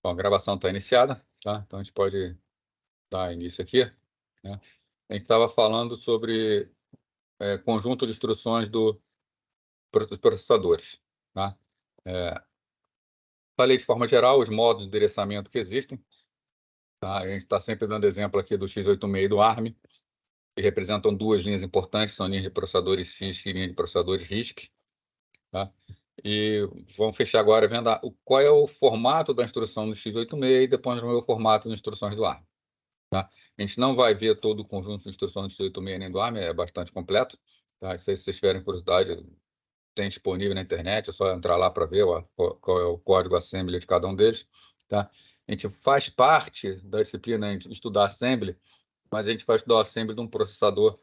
Bom, a gravação está iniciada, tá? Então a gente pode dar início aqui, né? A gente estava falando sobre conjunto de instruções dos processadores, tá? Falei de forma geral os modos de endereçamento que existem, tá? A gente está sempre dando exemplo aqui do x86 e do ARM, que representam duas linhas importantes, são linhas de processadores CISC e linhas de processadores RISC, tá? E vamos fechar agora vendo qual é o formato da instrução do x86 e depois vamos ver o formato das instruções do ARM. Tá? A gente não vai ver todo o conjunto de instruções do x86 nem do ARM, é bastante completo. Tá? Se vocês tiverem curiosidade, tem disponível na internet, é só entrar lá para ver qual é o código assembly de cada um deles. Tá? A gente faz parte da disciplina de estudar assembly, mas a gente vai estudar assembly de um processador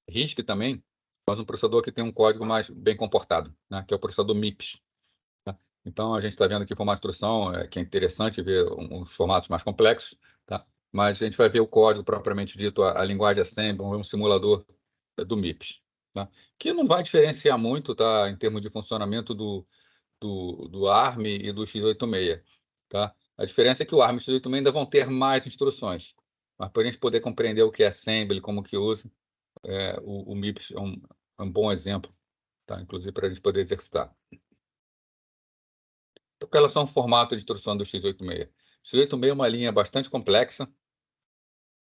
RISC também, mas um processador que tem um código mais bem comportado, né? Que é o processador MIPS. Tá? Então, a gente está vendo aqui uma instrução que é interessante ver uns formatos mais complexos, tá? Mas a gente vai ver o código propriamente dito, a linguagem assembly, um simulador do MIPS, tá? Que não vai diferenciar muito, tá? Em termos de funcionamento do ARM e do x86, tá? A diferença é que o ARM e o x86 ainda vão ter mais instruções, mas para a gente poder compreender o que é assembly, como que usa, o MIPS é um bom exemplo, tá? Inclusive para a gente poder exercitar. Então, com relação ao formato de instrução do x86. X86 é uma linha bastante complexa,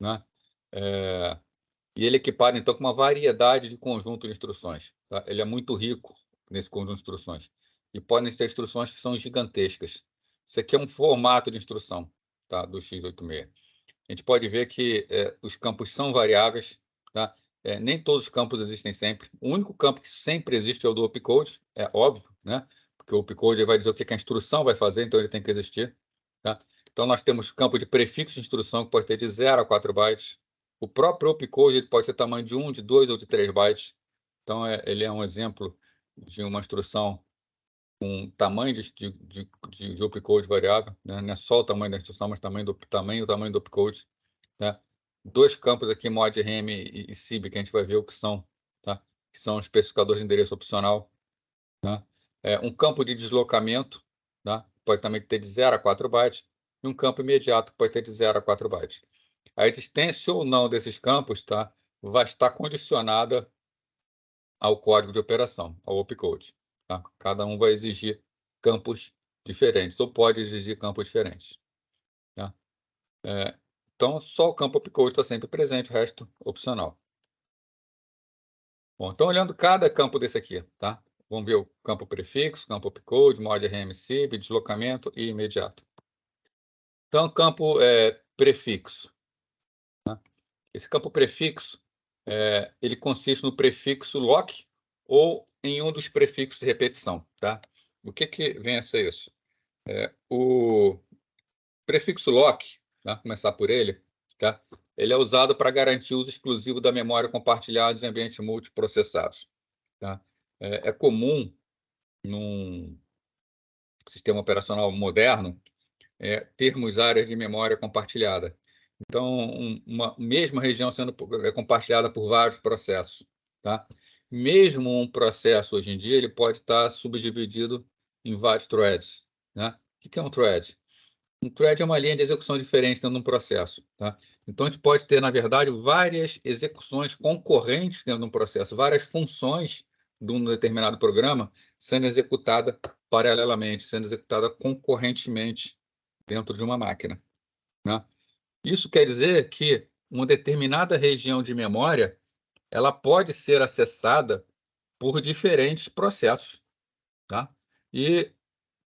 né? E ele é equipado, então, com uma variedade de conjunto de instruções. Tá? Ele é muito rico nesse conjunto de instruções. E podem ter instruções que são gigantescas. Isso aqui é um formato de instrução, tá? Do x86. A gente pode ver que os campos são variáveis, tá? Nem todos os campos existem sempre. O único campo que sempre existe é o do opcode, é óbvio, né? Porque o opcode vai dizer o que a instrução vai fazer, então ele tem que existir, tá? Então, nós temos campo de prefixo de instrução que pode ter de 0 a 4 bytes. O próprio opcode ele pode ser tamanho de 1, de 2 ou de 3 bytes. Então, ele é um exemplo de uma instrução com tamanho de opcode variável, né? Não é só o tamanho da instrução, mas também o tamanho do opcode. Tá? Dois campos aqui, MOD-RM e SIB, que a gente vai ver o que são, tá? Que são especificadores de endereço opcional. Tá? Um campo de deslocamento, tá? Pode também ter de 0 a 4 bytes, e um campo imediato que pode ter de 0 a 4 bytes. A existência ou não desses campos, tá? Vai estar condicionada ao código de operação, ao opcode. Tá? Cada um vai exigir campos diferentes, ou pode exigir campos diferentes. Tá? Então, só o campo opcode está sempre presente, o resto opcional. Bom, então, olhando cada campo desse aqui, tá? Vamos ver o campo prefixo, campo opcode, MOD-RM, SIB, deslocamento e imediato. Então, campo prefixo. Tá? Esse campo prefixo, ele consiste no prefixo lock ou em um dos prefixos de repetição, tá? O que vem a ser isso? O prefixo lock, tá? Começar por ele, tá? Ele é usado para garantir o uso exclusivo da memória compartilhada em ambientes multiprocessados. Tá? É comum, num sistema operacional moderno, termos áreas de memória compartilhada. Então, uma mesma região sendo compartilhada por vários processos. Tá? Mesmo um processo, hoje em dia, ele pode estar subdividido em vários threads. Né? O que é um thread? Um thread é uma linha de execução diferente dentro de um processo. Tá? Então, a gente pode ter, na verdade, várias execuções concorrentes dentro de um processo, várias funções de um determinado programa sendo executada paralelamente, sendo executada concorrentemente dentro de uma máquina. Né? Isso quer dizer que uma determinada região de memória ela pode ser acessada por diferentes processos. Tá? E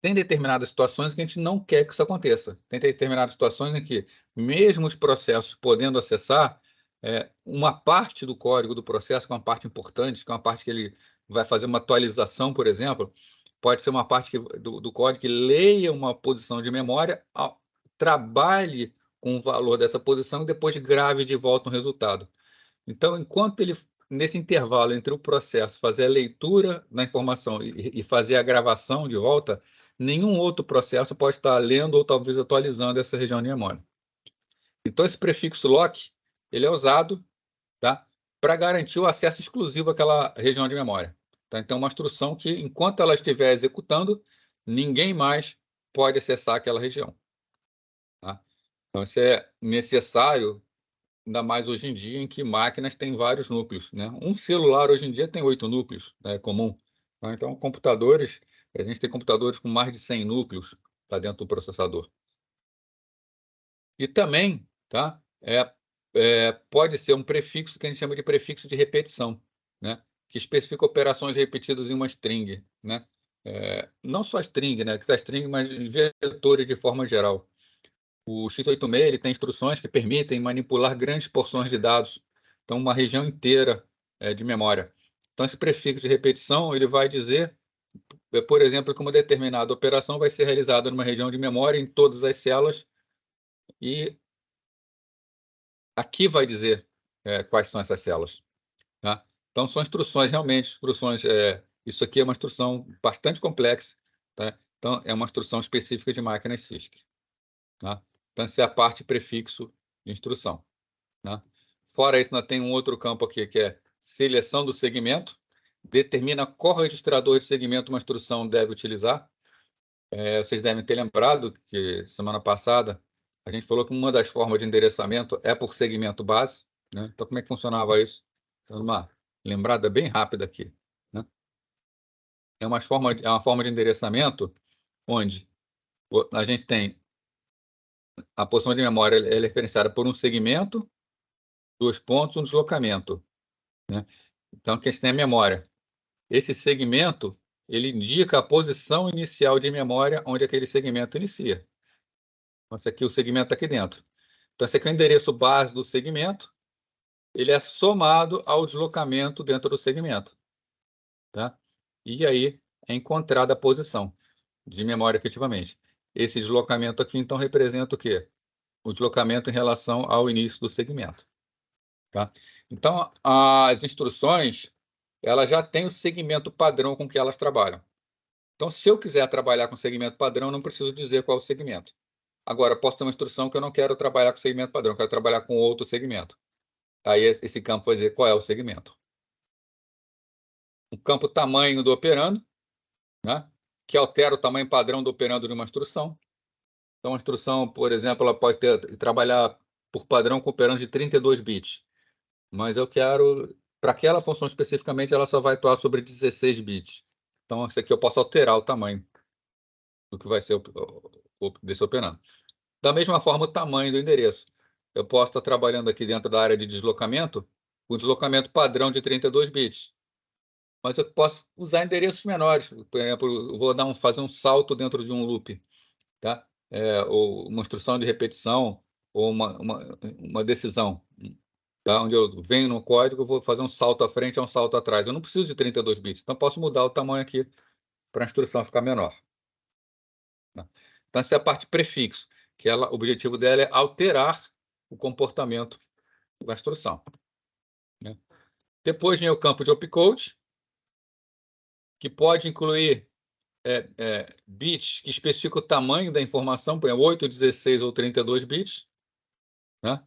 tem determinadas situações que a gente não quer que isso aconteça. Tem determinadas situações em que, mesmo os processos podendo acessar, uma parte do código do processo, que é uma parte importante, que é uma parte que ele vai fazer uma atualização, por exemplo, pode ser uma parte do código que leia uma posição de memória, trabalhe com o valor dessa posição e depois grave de volta um resultado. Então, enquanto ele, nesse intervalo entre o processo fazer a leitura da informação e fazer a gravação de volta, nenhum outro processo pode estar lendo ou talvez atualizando essa região de memória. Então, esse prefixo lock ele é usado, tá, para garantir o acesso exclusivo àquela região de memória. Tá? Então, uma instrução que, enquanto ela estiver executando, ninguém mais pode acessar aquela região. Tá? Então, isso é necessário, ainda mais hoje em dia, em que máquinas têm vários núcleos, né? Um celular, hoje em dia, tem 8 núcleos, é comum. Tá? Então, computadores, a gente tem computadores com mais de 100 núcleos tá, dentro do processador. E também, tá? Pode ser um prefixo que a gente chama de prefixo de repetição, né? Que especifica operações repetidas em uma string, né? Não só string, né? Que tá string, mas vetores de forma geral. O x86 ele tem instruções que permitem manipular grandes porções de dados, então uma região inteira de memória. Então esse prefixo de repetição ele vai dizer, por exemplo, que uma determinada operação vai ser realizada numa região de memória em todas as células e aqui vai dizer quais são essas células. Tá? Então, são instruções, realmente, instruções. Isso aqui é uma instrução bastante complexa. Tá? Então, é uma instrução específica de máquinas CISC. Tá? Então, essa é a parte prefixo de instrução. Tá? Fora isso, nós tem um outro campo aqui, que é seleção do segmento. Determina qual registrador de segmento uma instrução deve utilizar. Vocês devem ter lembrado que, semana passada, a gente falou que uma das formas de endereçamento é por segmento base. Né? Então, como é que funcionava isso? Então, uma lembrada bem rápida aqui. Né? É uma forma de endereçamento onde a gente tem a porção de memória é referenciada por um segmento, 2 pontos, um deslocamento. Né? Então, aqui a gente tem a memória. Esse segmento ele indica a posição inicial de memória onde aquele segmento inicia. Então, esse aqui, o segmento está aqui dentro. Então, esse aqui é o endereço base do segmento. Ele é somado ao deslocamento dentro do segmento. Tá? E aí é encontrada a posição de memória efetivamente. Esse deslocamento aqui, então, representa o quê? O deslocamento em relação ao início do segmento. Tá? Então, as instruções, elas já têm o segmento padrão com que elas trabalham. Então, se eu quiser trabalhar com segmento padrão, eu não preciso dizer qual é o segmento. Agora, posso ter uma instrução que eu não quero trabalhar com segmento padrão, eu quero trabalhar com outro segmento. Aí, esse campo vai dizer qual é o segmento. O campo tamanho do operando, né? Que altera o tamanho padrão do operando de uma instrução. Então, a instrução, por exemplo, ela pode trabalhar por padrão com operando de 32 bits. Mas eu quero, para aquela função especificamente, ela só vai atuar sobre 16 bits. Então, isso aqui eu posso alterar o tamanho do que vai ser desse operando. Da mesma forma, o tamanho do endereço. Eu posso estar trabalhando aqui dentro da área de deslocamento, com deslocamento padrão de 32 bits. Mas eu posso usar endereços menores. Por exemplo, eu vou fazer um salto dentro de um loop. Tá? Ou uma instrução de repetição, ou uma decisão. Tá? Onde eu venho no código, eu vou fazer um salto à frente e um salto atrás. Eu não preciso de 32 bits. Então, posso mudar o tamanho aqui para a instrução ficar menor. Tá? Então, essa é a parte prefixo, que o objetivo dela é alterar o comportamento da instrução. Né? Depois vem o campo de opcode, que pode incluir bits que especificam o tamanho da informação, por exemplo, 8, 16 ou 32 bits. Né?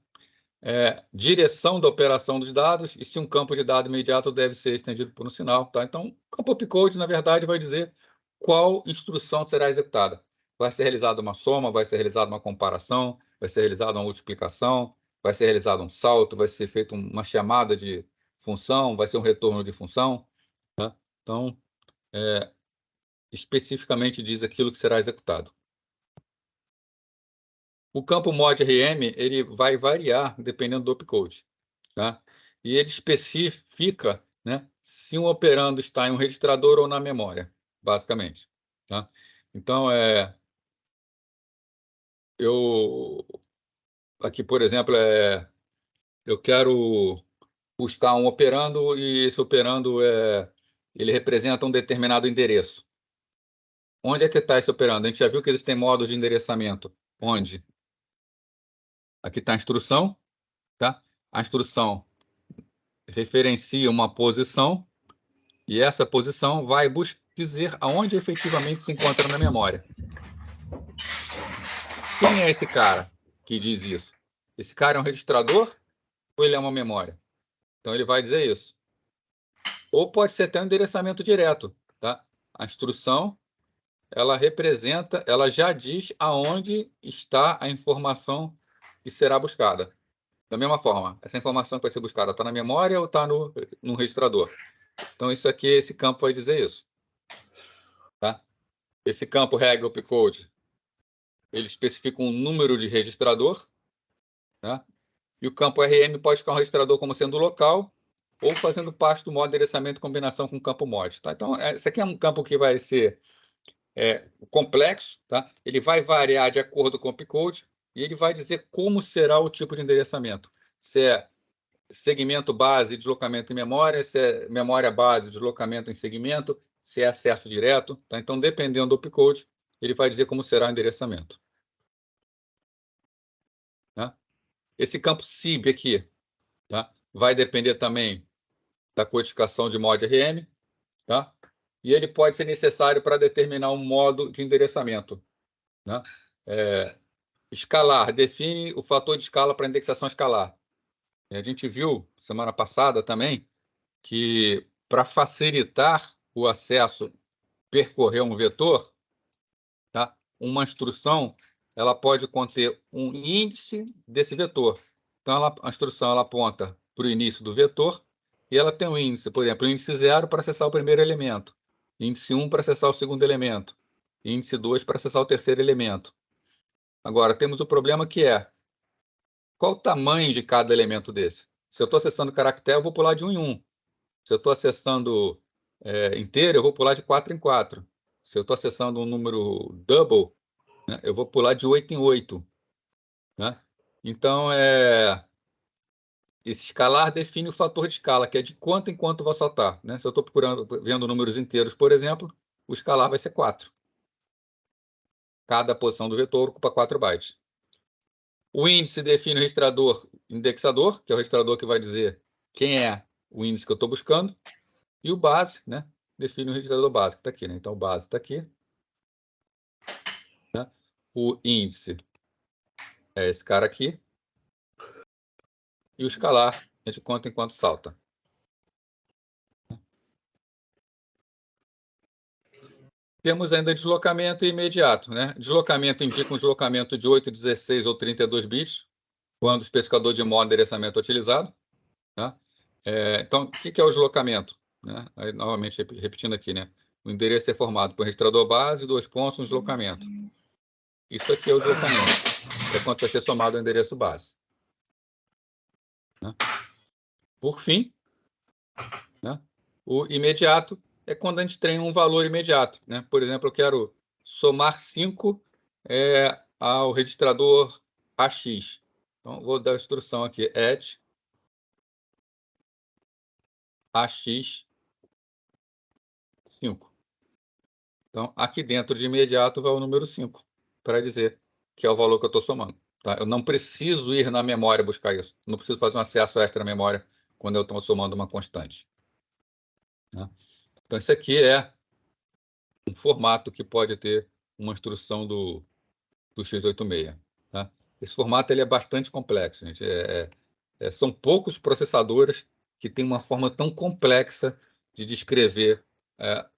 Direção da operação dos dados e se um campo de dado imediato deve ser estendido por um sinal. Tá? Então, o campo opcode, na verdade, vai dizer qual instrução será executada. Vai ser realizada uma soma, vai ser realizada uma comparação, vai ser realizada uma multiplicação, vai ser realizado um salto, vai ser feita uma chamada de função, vai ser um retorno de função. Tá? Então, especificamente diz aquilo que será executado. O campo mod_rm ele vai variar dependendo do opcode. Tá? E ele especifica, né, se um operando está em um registrador ou na memória, basicamente. Tá? Então, aqui, por exemplo, eu quero buscar um operando e esse operando ele representa um determinado endereço. Onde é que está esse operando? A gente já viu que eles têm modos de endereçamento. Onde? Aqui está a instrução. Tá? A instrução referencia uma posição e essa posição vai dizer aonde efetivamente se encontra na memória. Quem é esse cara que diz isso? Esse cara é um registrador ou ele é uma memória? Então ele vai dizer isso. Ou pode ser até um endereçamento direto, tá? A instrução ela representa, ela já diz aonde está a informação que será buscada. Da mesma forma, essa informação que vai ser buscada está na memória ou está no registrador? Então, isso aqui, esse campo vai dizer isso. Tá? Esse campo regra opcode, ele especifica um número de registrador, né? E o campo RM pode ficar um registrador como sendo local ou fazendo parte do modo de endereçamento em combinação com o campo mod. Tá? Então, esse aqui é um campo que vai ser complexo, tá? Ele vai variar de acordo com o opcode e ele vai dizer como será o tipo de endereçamento. Se é segmento base, deslocamento em memória, se é memória base, deslocamento em segmento, se é acesso direto. Tá? Então, dependendo do opcode, ele vai dizer como será o endereçamento. Tá? Esse campo SIB aqui, tá? Vai depender também da codificação de mod RM, tá? E ele pode ser necessário para determinar um modo de endereçamento. Né? Escalar, define o fator de escala para indexação escalar. A gente viu semana passada também que para facilitar o acesso, percorrer um vetor, tá? Uma instrução ela pode conter um índice desse vetor. Então, a instrução ela aponta para o início do vetor e ela tem um índice, por exemplo, o índice 0 para acessar o primeiro elemento, índice 1 para acessar o segundo elemento, índice 2 para acessar o terceiro elemento. Agora, temos o problema que é qual o tamanho de cada elemento desse? Se eu estou acessando caractere, eu vou pular de 1 em 1. Se eu estou acessando inteiro, eu vou pular de 4 em 4. Se eu estou acessando um número double, né, eu vou pular de 8 em 8. Né? Então, esse escalar define o fator de escala, que é de quanto em quanto vou saltar. Né? Se eu estou vendo números inteiros, por exemplo, o escalar vai ser 4. Cada posição do vetor ocupa 4 bytes. O índice define o registrador indexador, que é o registrador que vai dizer quem é o índice que eu estou buscando. E o base, né, define o registrador base, que está aqui. Né? Então, o base está aqui. Né? O índice é esse cara aqui. E o escalar, a gente conta enquanto salta. Temos ainda deslocamento imediato. Né? Deslocamento indica um deslocamento de 8, 16 ou 32 bits, quando o especificador de modo de endereçamento é utilizado. Tá? Então, o que é o deslocamento? Né? Aí, novamente, repetindo aqui, né? O endereço é formado por registrador base, 2 pontos, um deslocamento. Isso aqui é o deslocamento. É quanto vai ser somado ao endereço base. Né? Por fim, né? O imediato é quando a gente tem um valor imediato. Né? Por exemplo, eu quero somar 5 ao registrador AX. Então, vou dar a instrução aqui, add AX 5. Então, aqui dentro de imediato vai o número 5, para dizer que é o valor que eu estou somando. Tá? Eu não preciso ir na memória buscar isso. Não preciso fazer um acesso extra à memória quando eu estou somando uma constante. Né? Então, isso aqui é um formato que pode ter uma instrução do x86. Tá? Esse formato ele é bastante complexo, gente. São poucos processadores que têm uma forma tão complexa de descrever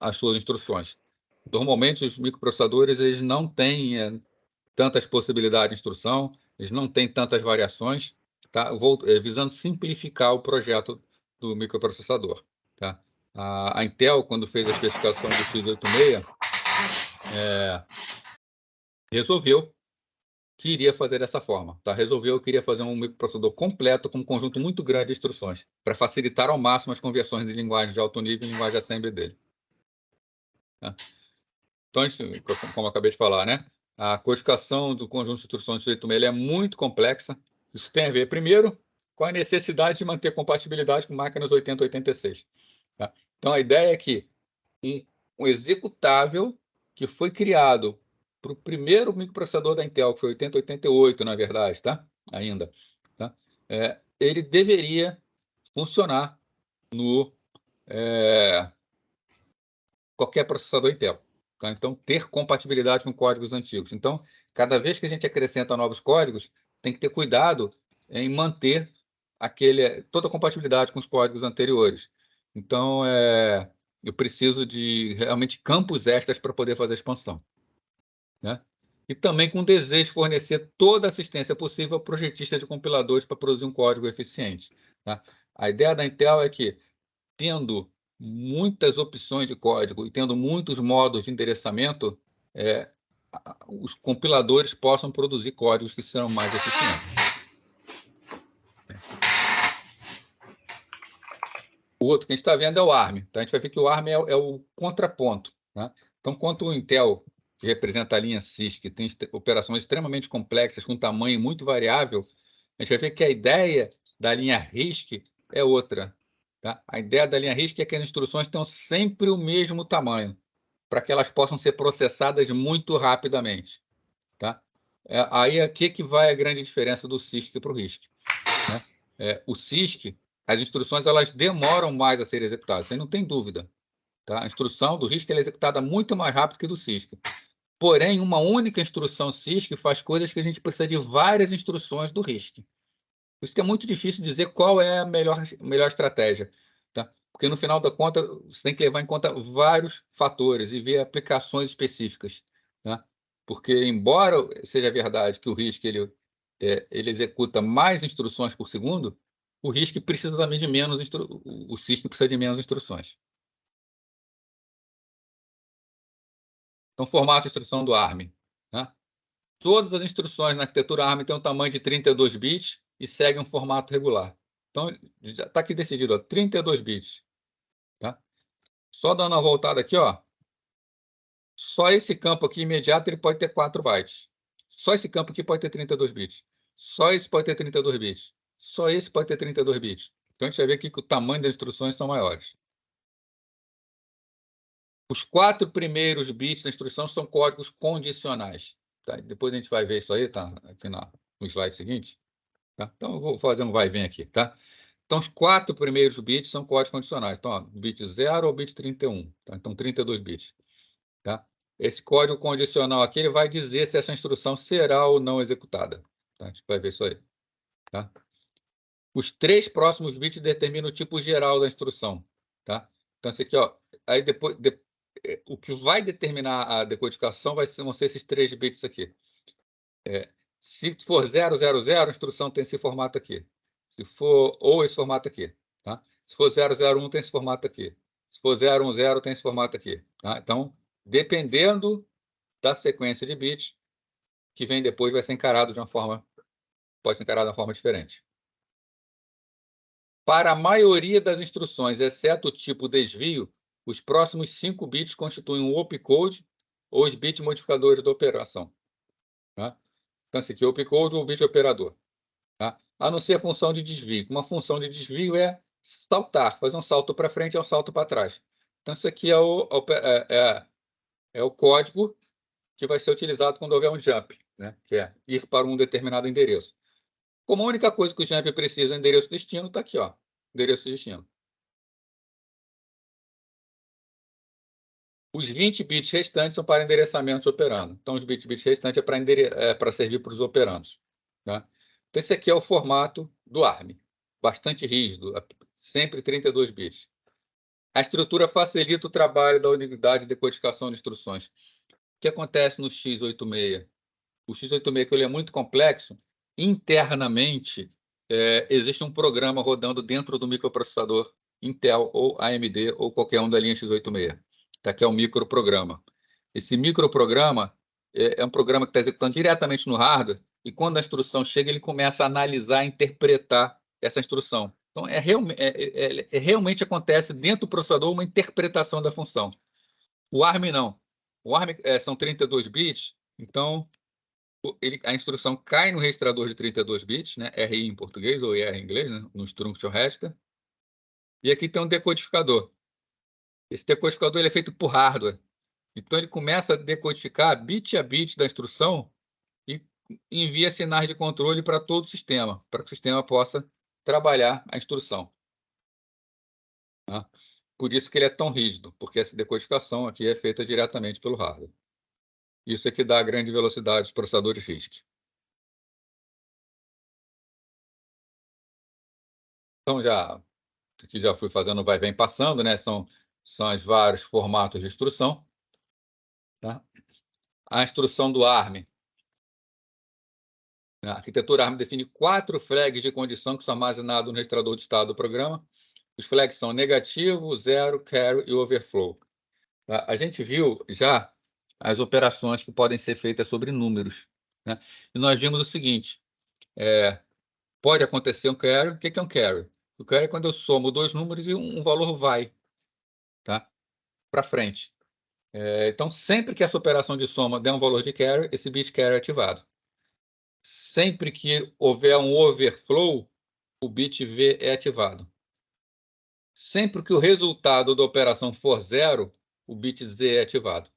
as suas instruções. Normalmente, os microprocessadores eles não têm tantas possibilidades de instrução, eles não têm tantas variações, tá? Visando simplificar o projeto do microprocessador. Tá? A Intel, quando fez a especificação do x86, resolveu que iria fazer dessa forma. Tá? Resolveu que iria fazer um microprocessador completo com um conjunto muito grande de instruções, para facilitar ao máximo as conversões de linguagem de alto nível em linguagem assembly dele. Tá? Então, como eu acabei de falar, né? A codificação do conjunto de instruções do x86 é muito complexa. Isso tem a ver, primeiro, com a necessidade de manter compatibilidade com máquinas 8086. Tá? Então, a ideia é que um executável que foi criado para o primeiro microprocessador da Intel, que foi 8088, na verdade, tá? Ainda. Tá? Ele deveria funcionar no qualquer processador Intel. Tá? Então, ter compatibilidade com códigos antigos. Então, cada vez que a gente acrescenta novos códigos, tem que ter cuidado em manter toda a compatibilidade com os códigos anteriores. Então, eu preciso de realmente campos extras para poder fazer a expansão, né? E também com o desejo de fornecer toda a assistência possível ao projetista de compiladores para produzir um código eficiente, tá? A ideia da Intel é que, tendo muitas opções de código e tendo muitos modos de endereçamento, os compiladores possam produzir códigos que serão mais eficientes. O outro que a gente está vendo é o ARM. Tá? A gente vai ver que o ARM é o contraponto. Tá? Então, enquanto o Intel, que representa a linha CISC, que tem operações extremamente complexas, com tamanho muito variável, a gente vai ver que a ideia da linha RISC é outra. Tá? A ideia da linha RISC é que as instruções tenham sempre o mesmo tamanho, para que elas possam ser processadas muito rapidamente. Tá? Aí aqui que vai a grande diferença do CISC para o RISC. Né? O CISC, as instruções elas demoram mais a ser executadas, você não tem dúvida. Tá? A instrução do RISC é executada muito mais rápido que do CISC. Porém, uma única instrução CISC faz coisas que a gente precisa de várias instruções do RISC. Por isso que é muito difícil dizer qual é a melhor estratégia. Tá? Porque, no final da conta, você tem que levar em conta vários fatores e ver aplicações específicas. Tá? Porque, embora seja verdade que o RISC ele executa mais instruções por segundo, o RISC precisa também de menos o CISC precisa de menos instruções. Então, formato de instrução do ARM. Né? Todas as instruções na arquitetura ARM têm um tamanho de 32 bits e seguem um formato regular. Então, já está aqui decidido, ó, 32 bits. Tá? Só dando uma voltada aqui, ó, só esse campo aqui imediato ele pode ter 4 bytes. Só esse campo aqui pode ter 32 bits. Só esse pode ter 32 bits. Só esse pode ter 32 bits. Então, a gente vai ver aqui que o tamanho das instruções são maiores. Os 4 primeiros bits da instrução são códigos condicionais. Tá? Depois a gente vai ver isso aí, tá? Aqui no slide seguinte. Tá? Então, eu vou fazer um vai e vem aqui. Tá? Então, os 4 primeiros bits são códigos condicionais. Então, ó, bit 0 ao bit 31. Tá? Então, 32 bits. Tá? Esse código condicional aqui ele vai dizer se essa instrução será ou não executada. Tá? A gente vai ver isso aí. Tá? Os 3 próximos bits determinam o tipo geral da instrução. Tá? Então, esse aqui, ó, aí depois, o que vai determinar a decodificação vão ser esses 3 bits aqui. Se for 000, a instrução tem esse formato aqui. Se for ou esse formato aqui. Tá? Se for 001, tem esse formato aqui. Se for 010, tem esse formato aqui. Tá? Então, dependendo da sequência de bits que vem depois, vai ser encarado de uma forma, pode ser encarado de uma forma diferente. Para a maioria das instruções, exceto o tipo desvio, os próximos 5 bits constituem um opcode ou os bits modificadores da operação. Tá? Então, esse aqui é o opcode ou o bit operador. Tá? A não ser a função de desvio. Uma função de desvio é saltar, fazer um salto para frente e um salto para trás. Então, isso aqui é o código que vai ser utilizado quando houver um jump, né? Que é ir para um determinado endereço. Como a única coisa que o jump precisa é endereço destino, está aqui, ó, endereço destino. Os 20 bits restantes são para endereçamentos operando. Então, os bits restantes é para servir para os operandos. Tá? Então, esse aqui é o formato do ARM, bastante rígido, sempre 32 bits. A estrutura facilita o trabalho da unidade de decodificação de instruções. O que acontece no x86? O x86 que ele é muito complexo, internamente existe um programa rodando dentro do microprocessador Intel ou AMD ou qualquer um da linha x86, tá? Que é um microprograma. Esse microprograma é um programa que está executando diretamente no hardware e quando a instrução chega, ele começa a analisar, interpretar essa instrução. Então, realmente acontece dentro do processador uma interpretação da função. O ARM não. O ARM são 32 bits, então a instrução cai no registrador de 32 bits, né? RI em português ou IR em inglês, né? No instruction register. E aqui tem um decodificador. Esse decodificador ele é feito por hardware. Então, ele começa a decodificar bit a bit da instrução e envia sinais de controle para todo o sistema, para que o sistema possa trabalhar a instrução. Tá? Por isso que ele é tão rígido, porque essa decodificação aqui é feita diretamente pelo hardware. Isso é que dá a grande velocidade dos processadores RISC. Então, aqui já fui fazendo vai e vem passando, né? São são os vários formatos de instrução. Tá? A instrução do ARM. A arquitetura ARM define 4 flags de condição que são armazenados no registrador de estado do programa. Os flags são negativo, zero, carry e overflow. Tá? A gente viu já as operações que podem ser feitas sobre números. Né? E nós vimos o seguinte, pode acontecer um carry. O que é um carry? O carry é quando eu somo 2 números e um valor vai, tá? Para frente. Então, sempre que essa operação de soma der um valor de carry, esse bit carry é ativado. Sempre que houver um overflow, o bit V é ativado. Sempre que o resultado da operação for 0, o bit Z é ativado.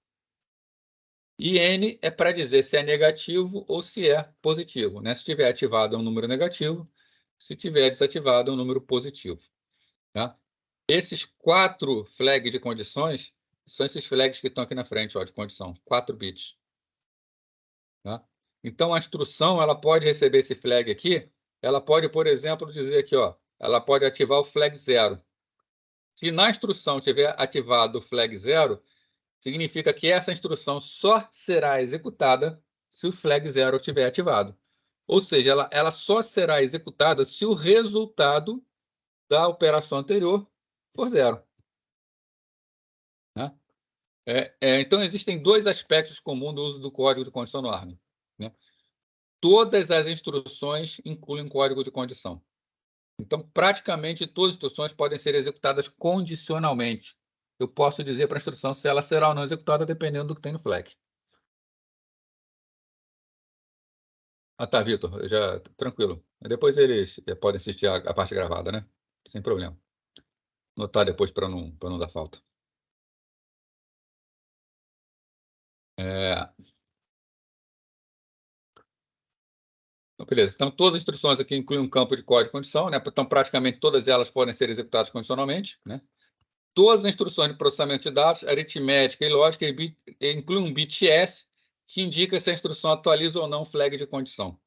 E N é para dizer se é negativo ou se é positivo. Né? Se estiver ativado, é um número negativo. Se estiver desativado, é um número positivo. Tá? Esses 4 flags de condições são esses flags que estão aqui na frente, ó, de condição, 4 bits. Tá? Então, a instrução ela pode receber esse flag aqui. Ela pode, por exemplo, dizer aqui, ó, ela pode ativar o flag 0. Se na instrução tiver ativado o flag 0, significa que essa instrução só será executada se o flag 0 estiver ativado. Ou seja, ela só será executada se o resultado da operação anterior for 0. Né? Então, existem 2 aspectos comuns do uso do código de condição no ARM. Né? Todas as instruções incluem código de condição. Então, praticamente todas as instruções podem ser executadas condicionalmente. Eu posso dizer para a instrução se ela será ou não executada dependendo do que tem no flag. Ah, tá, Vitor, já tranquilo. Depois eles podem assistir a parte gravada, né? Sem problema. Notar depois para não dar falta. Então, beleza. Então, todas as instruções aqui incluem um campo de código de condição, né? Então, praticamente todas elas podem ser executadas condicionalmente, né? Todas as instruções de processamento de dados, aritmética e lógica incluem um bit S, que indica se a instrução atualiza ou não o flag de condição.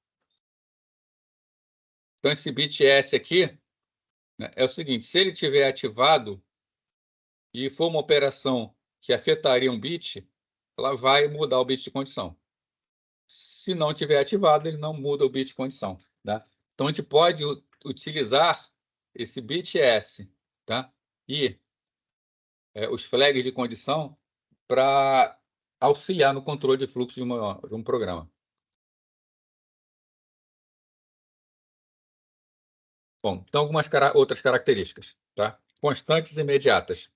Então, esse bit S aqui, né, é o seguinte, se ele estiver ativado e for uma operação que afetaria um bit, ela vai mudar o bit de condição. Se não estiver ativado, ele não muda o bit de condição. Tá? Então, a gente pode utilizar esse bit S, tá? E os flags de condição para auxiliar no controle de fluxo de um programa. Bom, então algumas outras características. Tá? Constantes imediatas.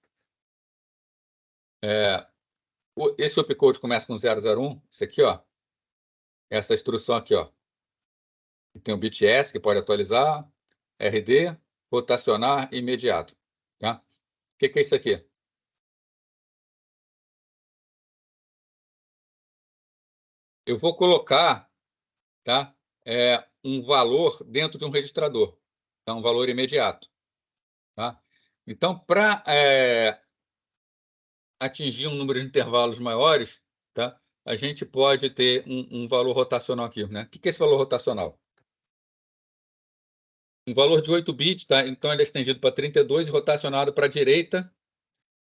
Esse opcode começa com 001, esse aqui, ó. Essa instrução aqui, ó. Tem o bit S, que pode atualizar, RD, rotacionar imediato. Tá? O que é isso aqui? Eu vou colocar, tá, um valor dentro de um registrador, tá, um valor imediato. Tá? Então, para atingir um número de intervalos maiores, tá, a gente pode ter um valor rotacional aqui. Né? O que é esse valor rotacional? Um valor de 8 bits, tá? Então ele é estendido para 32 e rotacionado para a direita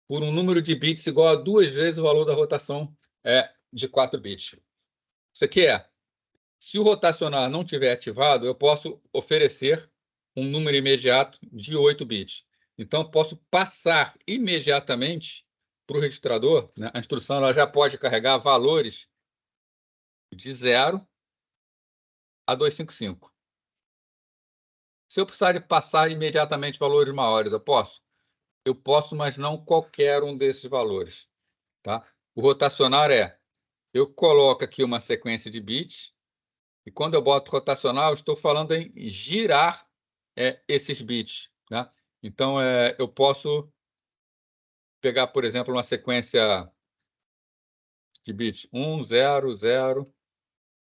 por um número de bits igual a 2 vezes o valor da rotação de 4 bits. Isso aqui se o rotacionar não estiver ativado, eu posso oferecer um número imediato de 8 bits. Então, eu posso passar imediatamente para o registrador, né? A instrução ela já pode carregar valores de 0 a 255. Se eu precisar de passar imediatamente valores maiores, eu posso? Eu posso, mas não qualquer um desses valores. Tá? O rotacionar eu coloco aqui uma sequência de bits, e quando eu boto rotacional, eu estou falando em girar esses bits. Tá? Então, eu posso pegar, por exemplo, uma sequência de bits 1, 0, 0,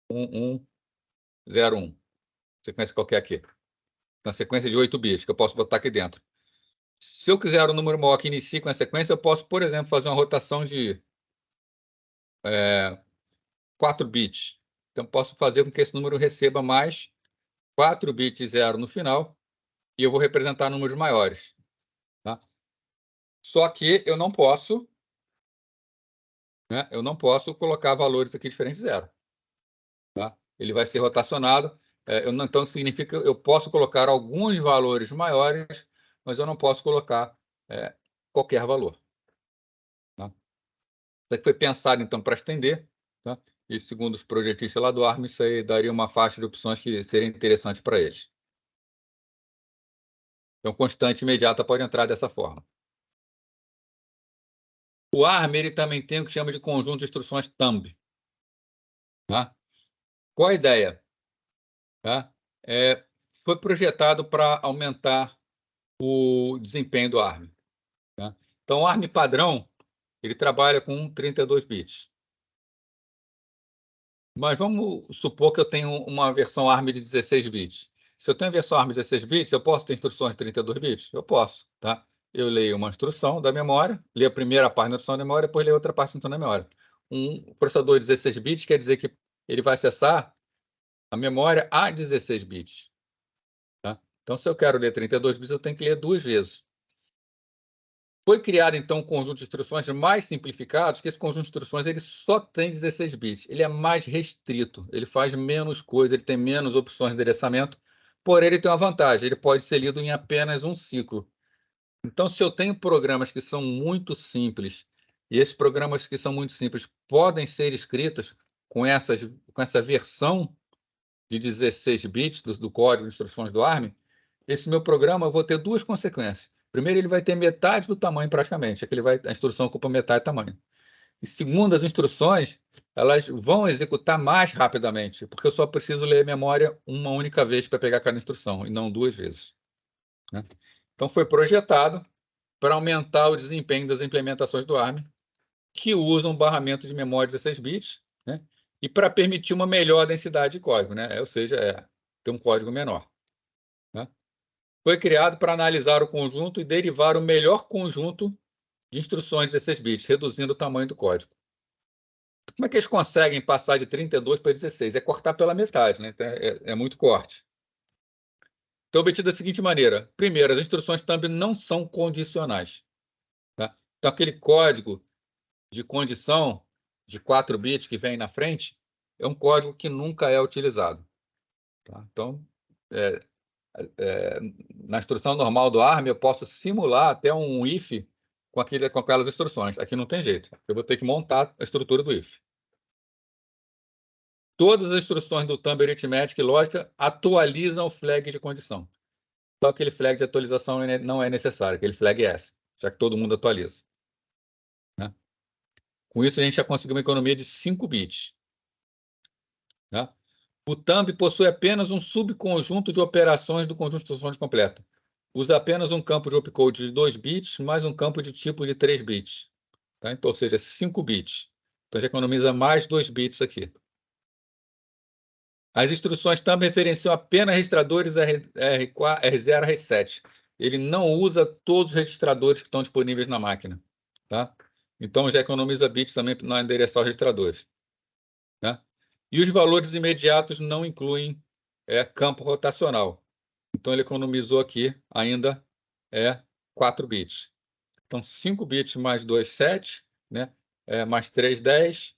1, 1, 0, 1. Sequência qualquer aqui. Uma sequência de 8 bits que eu posso botar aqui dentro. Se eu quiser um número maior que inicie com a sequência, eu posso, por exemplo, fazer uma rotação de 4 bits. Então, posso fazer com que esse número receba mais 4 bits 0 no final, e eu vou representar números maiores. Tá? Só que eu não posso, né, eu não posso colocar valores aqui diferentes de zero. Tá? Ele vai ser rotacionado. Então, significa que eu posso colocar alguns valores maiores, mas eu não posso colocar qualquer valor. Tá? Isso aqui foi pensado, então, para estender. Tá? E, segundo os projetistas lá do ARM, isso aí daria uma faixa de opções que seria interessante para eles. Então, constante imediata pode entrar dessa forma. O ARM ele também tem o que chama de conjunto de instruções thumb. Tá? Qual a ideia? Tá? Foi projetado para aumentar o desempenho do ARM. Tá? Então, o ARM padrão ele trabalha com 32 bits. Mas vamos supor que eu tenho uma versão ARM de 16 bits. Se eu tenho a versão ARM de 16 bits, eu posso ter instruções de 32 bits? Eu posso. Tá? Eu leio uma instrução da memória, leio a primeira parte da instrução da memória, depois leio outra parte da instrução da memória. Um processador de 16 bits quer dizer que ele vai acessar a memória a 16 bits. Tá? Então, se eu quero ler 32 bits, eu tenho que ler duas vezes. Foi criado, então, um conjunto de instruções mais simplificados, que esse conjunto de instruções ele só tem 16 bits. Ele é mais restrito, ele faz menos coisa, ele tem menos opções de endereçamento, porém ele tem uma vantagem, ele pode ser lido em apenas um ciclo. Então, se eu tenho programas que são muito simples, e esses programas que são muito simples podem ser escritos com essa versão de 16 bits do código de instruções do ARM, esse meu programa eu vou ter duas consequências. Primeiro, ele vai ter metade do tamanho praticamente, a instrução ocupa metade do tamanho. E segundo, as instruções elas vão executar mais rapidamente, porque eu só preciso ler a memória uma única vez para pegar cada instrução, e não duas vezes. Né? Então, foi projetado para aumentar o desempenho das implementações do ARM, que usam barramento de memória de 16 bits, né? E para permitir uma melhor densidade de código, né? Ou seja, ter um código menor. Né? Foi criado para analisar o conjunto e derivar o melhor conjunto de instruções de 16 bits, reduzindo o tamanho do código. Como é que eles conseguem passar de 32 para 16? É cortar pela metade, né? Então, é muito corte. Então, obtido da seguinte maneira. Primeiro, as instruções thumb não são condicionais. Tá? Então, aquele código de condição de 4 bits que vem na frente é um código que nunca é utilizado. Tá? Então, na instrução normal do ARM, eu posso simular até um if com aquelas instruções. Aqui não tem jeito. Eu vou ter que montar a estrutura do if. Todas as instruções do Thumb Arithmetic e Lógica atualizam o flag de condição. Só aquele flag de atualização não é necessário, aquele flag S, já que todo mundo atualiza. Né? Com isso, a gente já conseguiu uma economia de 5 bits. Tá? O Thumb possui apenas um subconjunto de operações do conjunto de instruções completo. Usa apenas um campo de opcode de 2 bits, mais um campo de tipo de 3 bits. Tá? Então, ou seja, 5 bits. Então, já economiza mais 2 bits aqui. As instruções Thumb referenciam apenas registradores R0 e R7. Ele não usa todos os registradores que estão disponíveis na máquina. Tá? Então, já economiza bits também para não endereçar os registradores. Tá? E os valores imediatos não incluem campo rotacional. Então, ele economizou aqui ainda 4 bits. Então, 5 bits mais 2, 7, né? Mais 3, 10,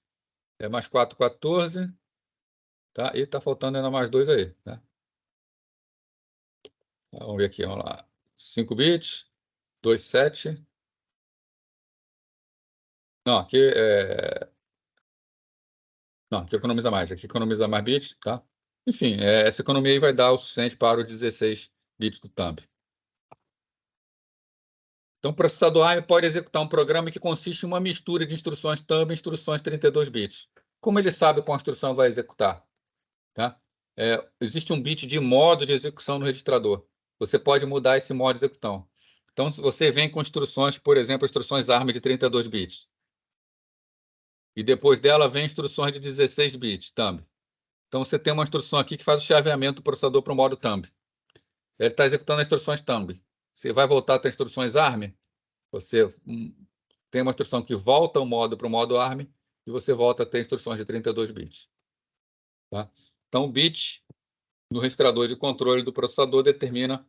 mais 4, 14. Tá? E está faltando ainda mais 2 aí. Né? Vamos ver aqui, vamos lá. 5 bits, 2, 7. Não, aqui Não, aqui economiza mais. Aqui economiza mais bits, tá? Enfim, essa economia aí vai dar o suficiente para os 16 bits do thumb. Então, o processador ARM pode executar um programa que consiste em uma mistura de instruções thumb e instruções 32 bits. Como ele sabe qual instrução vai executar? Tá? Existe um bit de modo de execução no registrador. Você pode mudar esse modo de execução. Então, se você vem com instruções, por exemplo, instruções ARM de 32 bits, e depois dela vem instruções de 16 bits, thumb. Então, você tem uma instrução aqui que faz o chaveamento do processador para o modo thumb. Ele está executando as instruções thumb. Você vai voltar a ter instruções ARM, você tem uma instrução que volta o modo para o modo ARM, e você volta a ter instruções de 32 bits. Tá? Então, o bit no registrador de controle do processador determina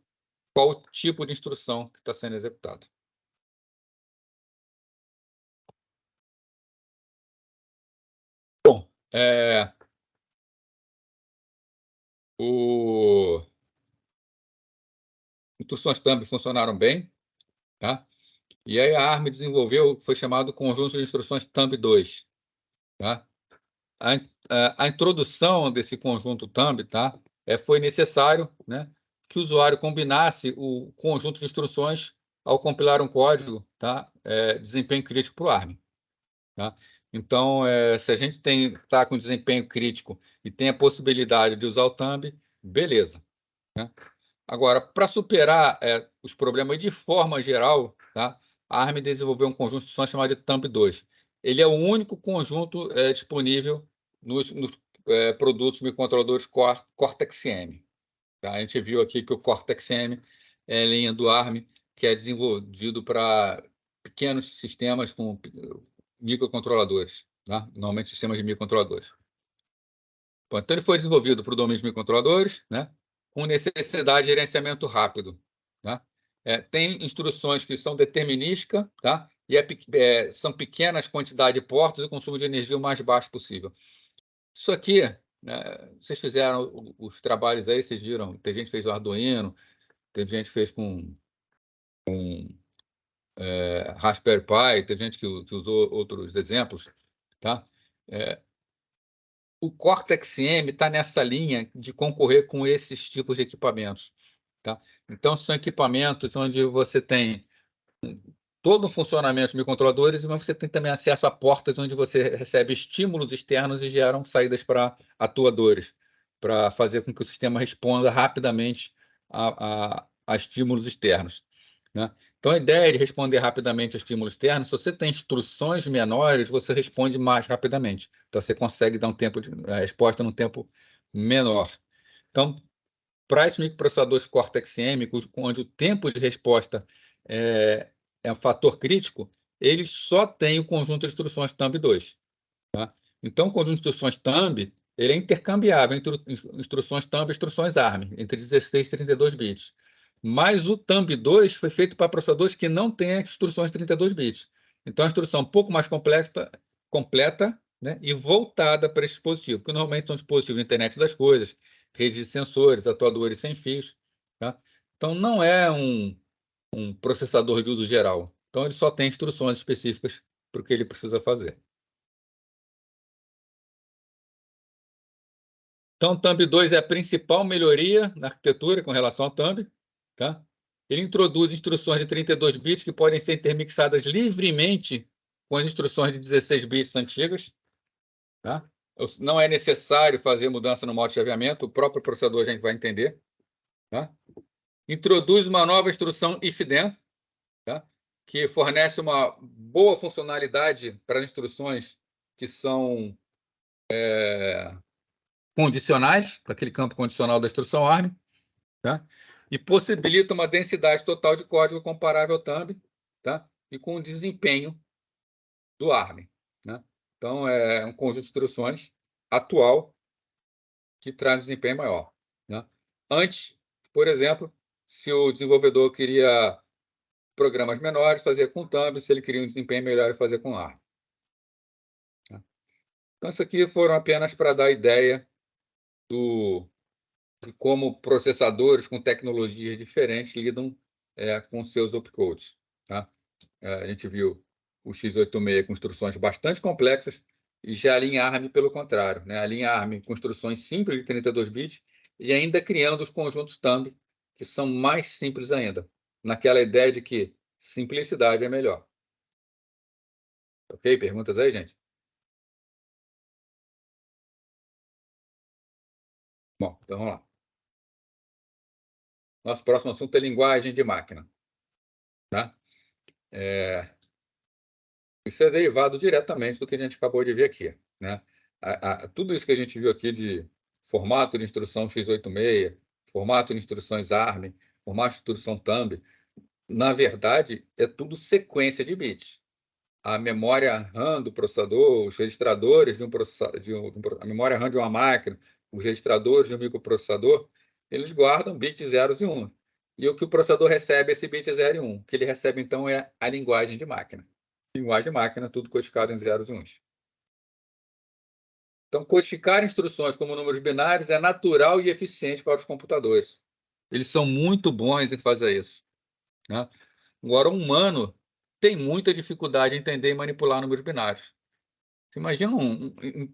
qual tipo de instrução que está sendo executada. Instruções thumb funcionaram bem, tá? E aí a ARM desenvolveu o que foi chamado conjunto de instruções thumb 2, tá? A introdução desse conjunto thumb, tá? Foi necessário, né, que o usuário combinasse o conjunto de instruções ao compilar um código, tá? Desempenho crítico para o ARM, tá? Então, se a gente está com desempenho crítico e tem a possibilidade de usar o thumb, beleza, né? Agora, para superar os problemas de forma geral, tá? A ARM desenvolveu um conjunto de instruções chamado de thumb 2. Ele é o único conjunto disponível nos produtos microcontroladores Cortex-M. Tá? A gente viu aqui que o Cortex-M é a linha do ARM que é desenvolvido para pequenos sistemas com microcontroladores, tá? Normalmente sistemas de microcontroladores. Bom, então, ele foi desenvolvido para o domínio de microcontroladores, né, com necessidade de gerenciamento rápido, tá? Tem instruções que são determinísticas, tá? E são pequenas quantidades de portos e o consumo de energia o mais baixo possível. Isso aqui, né, vocês fizeram os trabalhos aí, vocês viram, tem gente que fez o Arduino, tem gente que fez com Raspberry Pi, tem gente que usou outros exemplos, tá? O Cortex-M está nessa linha de concorrer com esses tipos de equipamentos, tá? Então, são equipamentos onde você tem todo o funcionamento de microcontroladores, mas você tem também acesso a portas onde você recebe estímulos externos e geram saídas para atuadores, para fazer com que o sistema responda rapidamente a estímulos externos, né? Então, a ideia é de responder rapidamente a estímulos externos. Se você tem instruções menores, você responde mais rapidamente. Então, você consegue dar a resposta num tempo menor. Então, para esses microprocessadores Cortex-M, onde o tempo de resposta é um fator crítico, ele só tem o conjunto de instruções thumb 2. Tá? Então, o conjunto de instruções thumb ele é intercambiável entre instruções thumb e instruções ARM, entre 16 e 32 bits. Mas o thumb 2 foi feito para processadores que não têm instruções 32 bits. Então, é uma instrução um pouco mais completa, né, e voltada para esse dispositivo, que normalmente são dispositivos de internet das coisas, redes de sensores, atuadores sem fios. Tá? Então, não é um processador de uso geral. Então, ele só tem instruções específicas para o que ele precisa fazer. Então, o Thumb 2 é a principal melhoria na arquitetura com relação ao Thumb. Tá? Ele introduz instruções de 32 bits que podem ser intermixadas livremente com as instruções de 16 bits antigas. Tá? Não é necessário fazer mudança no modo de chaveamento, o próprio processador a gente vai entender. Tá? Introduz uma nova instrução if-then, tá? Que fornece uma boa funcionalidade para instruções que são condicionais, para aquele campo condicional da instrução ARM, tá? E possibilita uma densidade total de código comparável ao Thumb, tá? E com o desempenho do ARM, né? Então, é um conjunto de instruções atual que traz um desempenho maior, né? Antes, por exemplo, se o desenvolvedor queria programas menores, fazia com Thumb, se ele queria um desempenho melhor, fazia com ARM. Tá? Então, isso aqui foram apenas para dar ideia de como processadores com tecnologias diferentes lidam com seus opcodes. Tá? A gente viu o x86 com instruções bastante complexas e já a linha ARM, pelo contrário, né? A linha ARM com instruções simples de 32 bits e ainda criando os conjuntos Thumb, que são mais simples ainda, naquela ideia de que simplicidade é melhor. Ok? Perguntas aí, gente? Bom, então vamos lá. Nosso próximo assunto é linguagem de máquina. Tá? Isso é derivado diretamente do que a gente acabou de ver aqui, né? Tudo isso que a gente viu aqui de formato de instrução x86, formato de instruções ARM, formato de instrução Thumb, na verdade, é tudo sequência de bits. A memória RAM do processador, os registradores a memória RAM de uma máquina, os registradores de um microprocessador, eles guardam bits 0 e 1. E o que o processador recebe é esse bit 0 e 1. O que ele recebe, então, é a linguagem de máquina. Linguagem de máquina, tudo codificado em zeros e uns. Então, codificar instruções como números binários é natural e eficiente para os computadores. Eles são muito bons em fazer isso, né? Agora, o humano tem muita dificuldade em entender e manipular números binários. Você imagina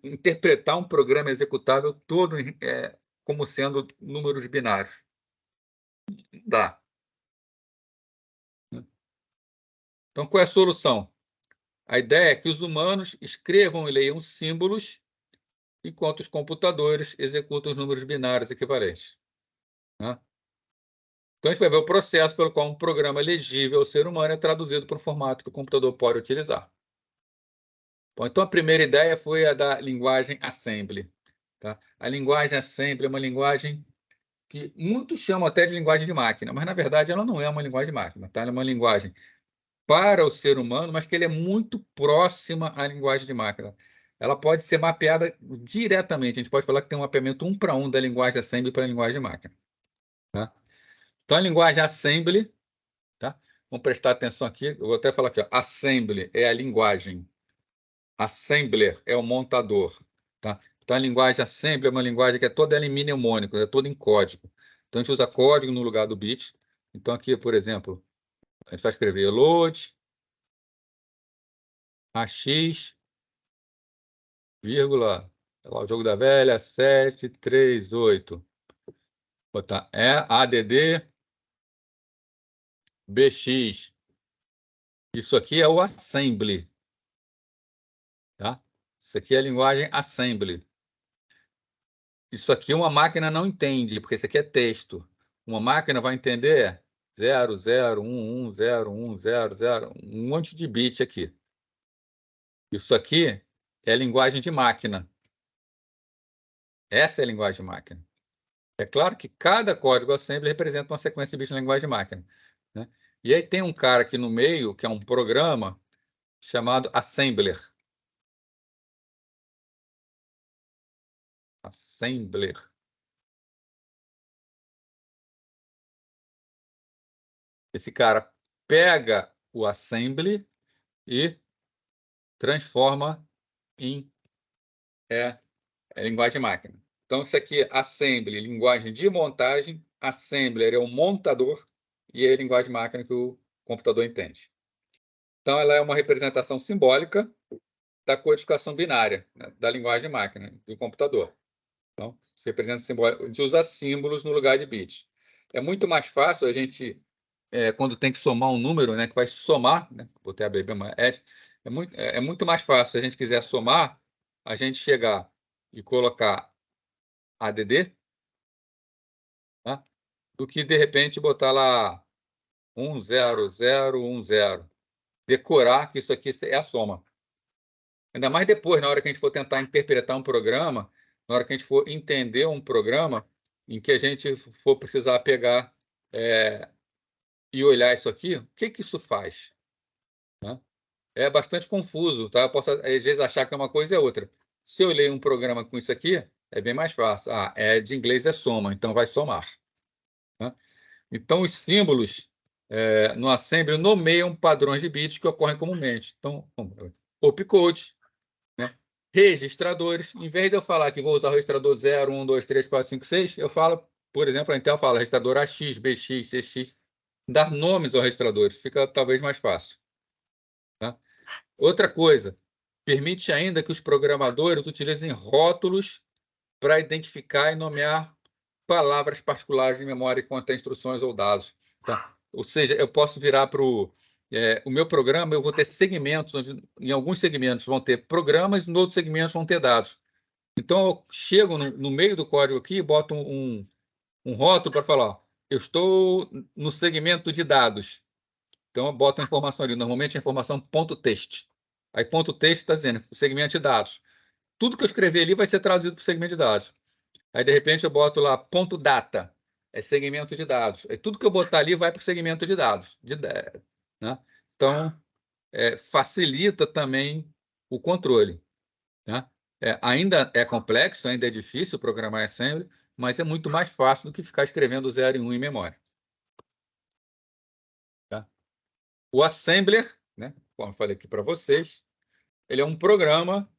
interpretar um programa executável todo como sendo números binários. Não dá. Então, qual é a solução? A ideia é que os humanos escrevam e leiam símbolos, enquanto os computadores executam os números binários equivalentes, né? Então, a gente vai ver o processo pelo qual um programa legível ao ser humano é traduzido para um formato que o computador pode utilizar. Bom, então, a primeira ideia foi a da linguagem assembly, tá? A linguagem assembly é uma linguagem que muitos chamam até de linguagem de máquina, mas, na verdade, ela não é uma linguagem de máquina, tá? Ela é uma linguagem para o ser humano, mas que ele é muito próxima à linguagem de máquina. Ela pode ser mapeada diretamente. A gente pode falar que tem um mapeamento 1 para 1 da linguagem assembly para a linguagem de máquina, tá? Então, a linguagem assembly, tá? Vamos prestar atenção aqui. Eu vou até falar aqui, ó. Assembly é a linguagem. Assembler é o montador, tá? Então, a linguagem assembly é uma linguagem que é toda ela em mnemônico, é toda em código. Então, a gente usa código no lugar do bit. Então, aqui, por exemplo, a gente vai escrever load, AX, vírgula, o jogo da velha, 738. Botar ADD, BX. Isso aqui é o assembly, tá? Isso aqui é a linguagem assembly. Isso aqui uma máquina não entende, porque isso aqui é texto. Uma máquina vai entender 0, 0, 1, 1, 0, 1, 0, 0, um monte de bit aqui. Isso aqui é a linguagem de máquina. Essa é a linguagem de máquina. É claro que cada código assembly representa uma sequência de bits na linguagem de máquina, né? E aí tem um cara aqui no meio, que é um programa, chamado assembler. Assembler. Esse cara pega o assembly e transforma em linguagem de máquina. Então, isso aqui é assembly, linguagem de montagem. Assembler é o montador e é a linguagem de máquina que o computador entende. Então, ela é uma representação simbólica da codificação binária, né, da linguagem de máquina, do computador. Então, isso representa simbólico de usar símbolos no lugar de bits. É muito mais fácil a gente, quando tem que somar um número, né, que vai somar, né, botei a BB, é muito mais fácil, se a gente quiser somar, a gente chegar e colocar ADD, tá, do que, de repente, botar lá 10010. Decorar que isso aqui é a soma. Ainda mais depois, na hora que a gente for tentar interpretar um programa, na hora que a gente for entender um programa, em que a gente for precisar pegar e olhar isso aqui, o que que isso faz, né? É bastante confuso, tá? Eu posso, às vezes, achar que uma coisa é outra. Se eu leio um programa com isso aqui, é bem mais fácil. Ah, de inglês é soma, então vai somar, né? Então, os símbolos no assembly nomeiam padrões de bits que ocorrem comumente. Então, opcode, né? Registradores. Em vez de eu falar que vou usar o registrador 0, 1, 2, 3, 4, 5, 6, eu falo, por exemplo, a Intel fala registrador AX, BX, CX. Dar nomes aos registradores fica talvez mais fácil, tá? Outra coisa, permite ainda que os programadores utilizem rótulos para identificar e nomear palavras particulares de memória que contém instruções ou dados, tá? Ou seja, eu posso virar para o meu programa, eu vou ter segmentos, onde em alguns segmentos vão ter programas, e em outros segmentos vão ter dados. Então, eu chego no meio do código aqui e boto um rótulo para falar, ó, eu estou no segmento de dados. Então, eu boto a informação ali, normalmente a informação ponto .text. Aí, ponto .text está dizendo segmento de dados. Tudo que eu escrever ali vai ser traduzido para o segmento de dados. Aí, de repente, eu boto lá ponto .data, é segmento de dados. Aí, tudo que eu botar ali vai para o segmento de dados, né? Então, facilita também o controle, né? Ainda é complexo, ainda é difícil programar assembly, mas é muito mais fácil do que ficar escrevendo 0 e 1 em memória, tá? O assembler, né, como eu falei aqui para vocês, ele é um programa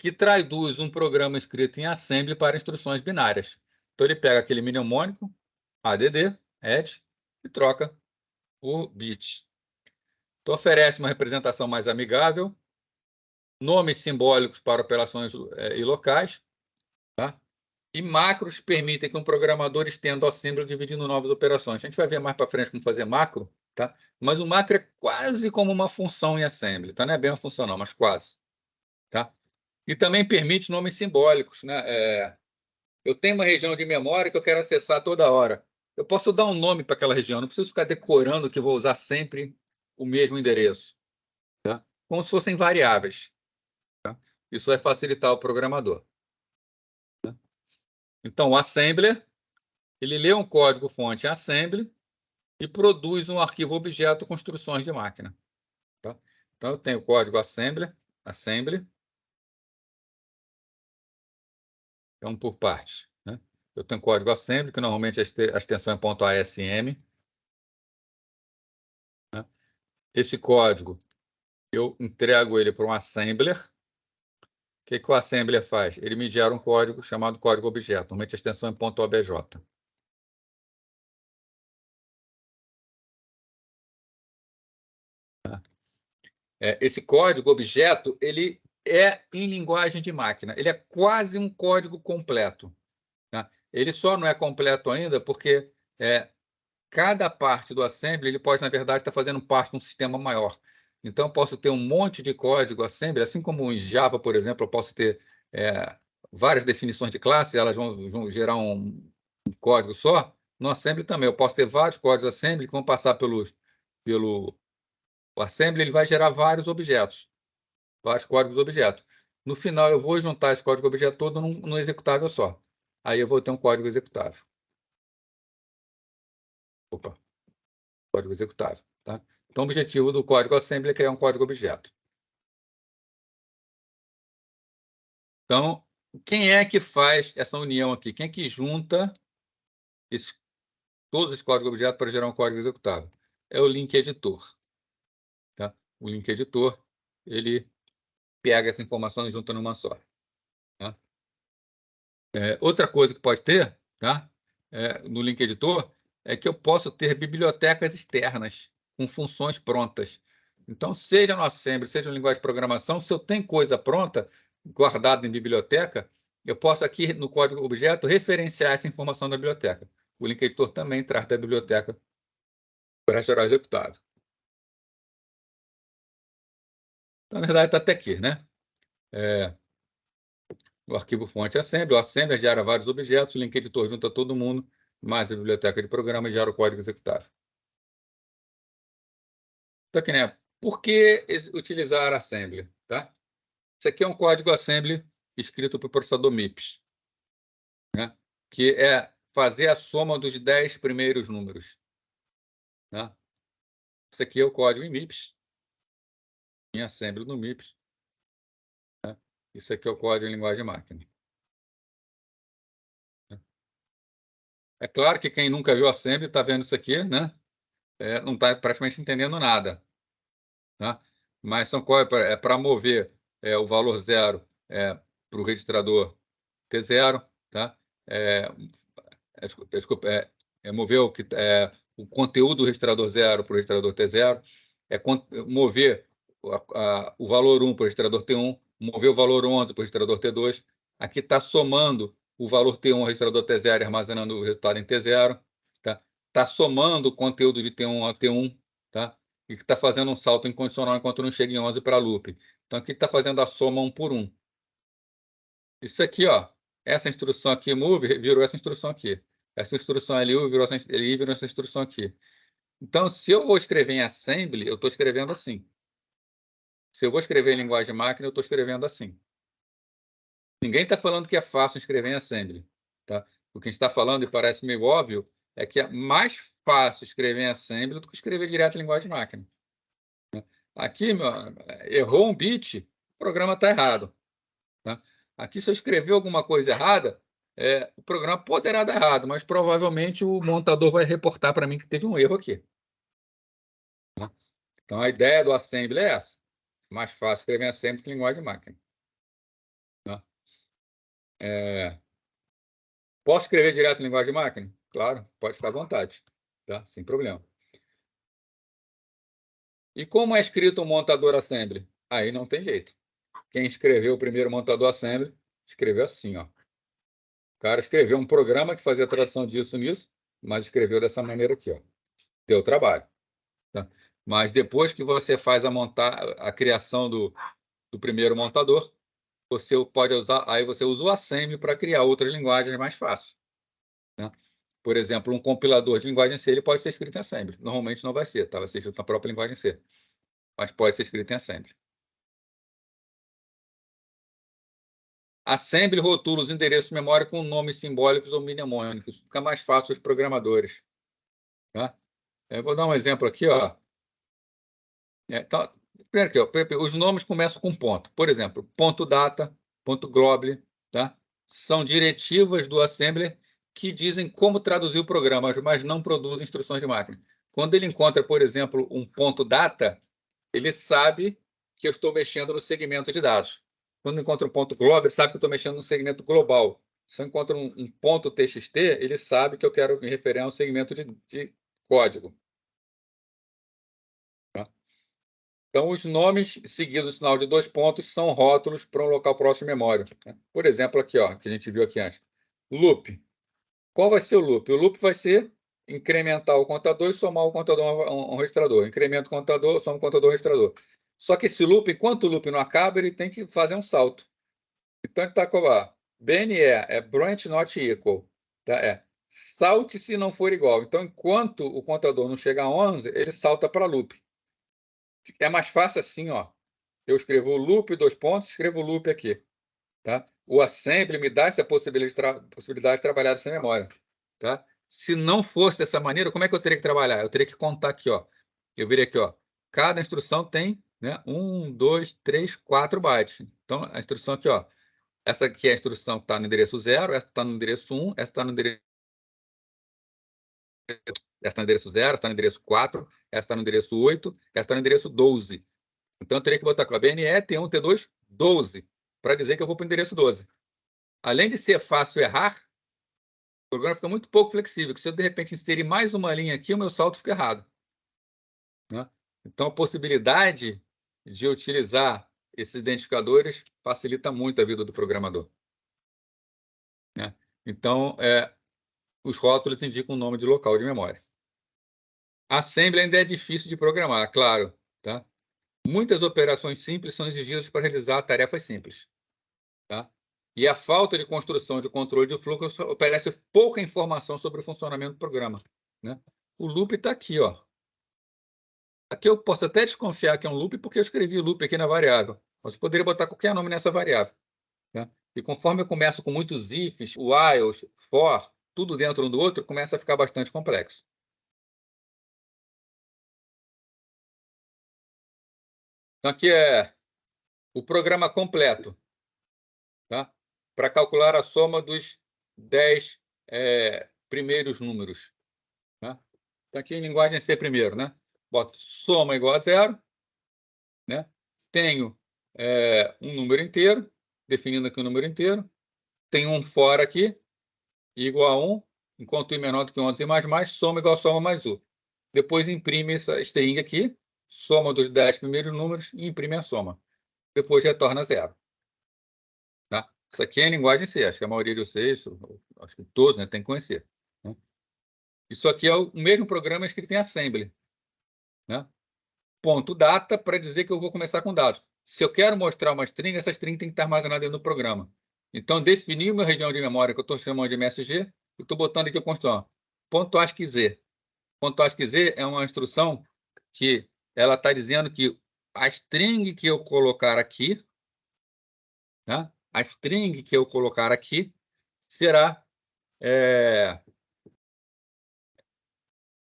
que traduz um programa escrito em assembly para instruções binárias. Então, ele pega aquele mnemônico, add, add, e troca o bit. Então, oferece uma representação mais amigável, nomes simbólicos para operações e locais, tá? E macros permitem que um programador estenda o assembly dividindo novas operações. A gente vai ver mais para frente como fazer macro, tá? Mas o macro é quase como uma função em assembly, tá? Não é bem uma função não, mas quase, tá? E também permite nomes simbólicos, né? Eu tenho uma região de memória que eu quero acessar toda hora. Eu posso dar um nome para aquela região, não preciso ficar decorando que vou usar sempre o mesmo endereço, tá? Como se fossem variáveis, tá? Isso vai facilitar o programador, tá? Então, o assembler, ele lê um código-fonte em assembly e produz um arquivo objeto com instruções de máquina, tá? Então, eu tenho o código assembly, então por partes, né? Eu tenho código assembly, que normalmente a extensão é .asm, né? Esse código, eu entrego ele para um assembler. O que o assembler faz? Ele me gera um código chamado código objeto, normalmente a extensão é .obj. Esse código objeto, ele é em linguagem de máquina, ele é quase um código completo, tá? Ele só não é completo ainda porque cada parte do assembly ele pode, na verdade, estar fazendo parte de um sistema maior. Então, eu posso ter um monte de código assembly, assim como em Java, por exemplo, eu posso ter várias definições de classe, elas vão gerar um código só. No assembly também, eu posso ter vários códigos assembly que vão passar pelo o assembly, ele vai gerar vários objetos, vários códigos objetos. No final, eu vou juntar esse código objeto todo num executável só. Aí eu vou ter um código executável. Opa, código executável, tá? Então, o objetivo do código assembly é criar um código objeto. Então, quem é que faz essa união aqui? Quem é que junta todos os códigos objeto para gerar um código executável? É o link editor, tá? O link editor, ele pega essa informação e junta numa só, tá? Outra coisa que pode ter, tá? No link editor, é que eu posso ter bibliotecas externas com funções prontas. Então, seja no Assembly, seja no linguagem de programação, se eu tenho coisa pronta, guardada em biblioteca, eu posso aqui no código objeto referenciar essa informação da biblioteca. O link editor também traz da biblioteca para gerar executável. Então, na verdade, está até aqui, né? O arquivo fonte assembly, o assembly gera vários objetos, o link editor junta todo mundo, mais a biblioteca de programa e gera o código executável. Então, aqui, né? Por que utilizar assembly? Tá? Isso aqui é um código assembly escrito para o processador MIPS, né? Que é fazer a soma dos 10 primeiros números. Tá? Isso aqui é o código em MIPS, em assembly no MIPS. Tá? Isso aqui é o código em linguagem máquina. É claro que quem nunca viu assembly está vendo isso aqui, né? Não está praticamente entendendo nada, tá? Mas são para mover o valor 0 para o registrador T0, tá? Desculpa, mover o conteúdo do registrador 0 para o registrador T0, mover o valor 1 para o registrador T1, mover o valor 11 para o registrador T2. Aqui está somando o valor T1 ao registrador T0 e armazenando o resultado em T0. Tá? Está somando o conteúdo de T1 a T1, tá? E está fazendo um salto incondicional enquanto não chega em 11 para loop. Então, aqui está fazendo a soma 1 por 1. Isso aqui, ó, essa instrução aqui, move, virou essa instrução aqui. Essa instrução LU virou essa instrução aqui. Então, se eu vou escrever em assembly, eu estou escrevendo assim. Se eu vou escrever em linguagem máquina, eu estou escrevendo assim. Ninguém está falando que é fácil escrever em assembly, tá? O que a gente está falando, e parece meio óbvio, é que é mais fácil escrever em assembly do que escrever direto em linguagem máquina. Aqui, errou um bit, o programa está errado. Tá? Aqui, se eu escrever alguma coisa errada, o programa poderá dar errado, mas provavelmente o montador vai reportar para mim que teve um erro aqui. Tá? Então, a ideia do assembly é essa. Mais fácil escrever em assembly que em linguagem de máquina. Posso escrever direto em linguagem de máquina? Claro, pode ficar à vontade, tá? Sem problema. E como é escrito um montador assembly? Aí não tem jeito. Quem escreveu o primeiro montador assembly, escreveu assim, ó. O cara escreveu um programa que fazia a tradução disso nisso, mas escreveu dessa maneira aqui, ó. Deu trabalho, tá? Mas depois que você faz a criação do primeiro montador, você pode usar, aí você usa o assembly para criar outras linguagens mais fácil, né? Por exemplo, um compilador de linguagem C ele pode ser escrito em assembly. Normalmente não vai ser, tá? Vai ser escrito na própria linguagem C, mas pode ser escrito em assembly. Assembly rotula os endereços de memória com nomes simbólicos ou mnemônicos. Fica mais fácil os programadores, tá? Eu vou dar um exemplo aqui, ó. Então, primeiro aqui, ó, os nomes começam com ponto. Por exemplo, ponto data, ponto global, tá? São diretivas do assembler que dizem como traduzir o programa, mas não produzem instruções de máquina. Quando ele encontra, por exemplo, um ponto data, ele sabe que eu estou mexendo no segmento de dados. Quando encontra um ponto global, ele sabe que eu estou mexendo no segmento global. Se eu encontro um ponto TXT, ele sabe que eu quero me referir a um segmento de código. Tá? Então, os nomes seguidos do sinal de 2 pontos são rótulos para um local próximo de memória. Por exemplo, aqui, ó, que a gente viu aqui antes. Loop. Qual vai ser o loop? O loop vai ser incrementar o contador e somar o contador a um registrador. Incrementa o contador, soma o contador ao registrador. Só que esse loop, enquanto o loop não acaba, ele tem que fazer um salto. Então, ele está com a BNE, branch not equal. Tá? Salte se não for igual. Então, enquanto o contador não chega a 11, ele salta para loop. É mais fácil assim, ó. Eu escrevo o loop, 2 pontos, escrevo o loop aqui. Tá? O assembly me dá essa possibilidade de trabalhar essa memória. Tá? Se não fosse dessa maneira, como é que eu teria que trabalhar? Eu teria que contar aqui, ó. Eu virei aqui, ó. Cada instrução tem, né, 1, 2, 3, 4 bytes. Então, a instrução aqui, ó. Essa aqui é a instrução que está no endereço 0, essa está no endereço 1, essa está no endereço 0, essa está no endereço 4, essa está no endereço 8, essa está no endereço 12. Então, eu teria que botar com a BNE, T1, T2, 12, para dizer que eu vou para o endereço 12. Além de ser fácil errar, o programa fica muito pouco flexível, que se eu, de repente, inserir mais uma linha aqui, o meu salto fica errado. Né? Então, a possibilidade de utilizar esses identificadores facilita muito a vida do programador. Né? Então, os rótulos indicam o nome de local de memória. Assembly ainda é difícil de programar, claro. Tá? Muitas operações simples são exigidas para realizar tarefas simples. Tá? E a falta de construção de controle de fluxo oferece pouca informação sobre o funcionamento do programa. Né? O loop está aqui, ó. Aqui eu posso até desconfiar que é um loop, porque eu escrevi loop aqui na variável. Mas eu poderia botar qualquer nome nessa variável. Né? E conforme eu começo com muitos ifs, whiles, for, tudo dentro um do outro, começa a ficar bastante complexo. Então, aqui é o programa completo, tá? Para calcular a soma dos 10 primeiros números. Tá? Então, aqui em linguagem C primeiro, né? Boto soma igual a 0, né? Tenho um número inteiro, definindo aqui o número inteiro. Tem um for aqui, igual a 1, enquanto i menor do que 11 mais, soma igual a soma mais 1. Depois imprime essa string aqui, soma dos 10 primeiros números e imprime a soma. Depois retorna 0. Tá? Isso aqui é em linguagem C, acho que a maioria de vocês, acho que todos, né, tem que conhecer. Né? Isso aqui é o mesmo programa escrito em assembly. Né? Ponto data para dizer que eu vou começar com dados. Se eu quero mostrar uma string, essa string tem que estar armazenada dentro do programa. Então, defini uma região de memória que eu estou chamando de MSG, e estou botando aqui o constante. Ponto ASCII Z. Ponto ASCII Z é uma instrução que ela está dizendo que a string que eu colocar aqui, né, a string que eu colocar aqui será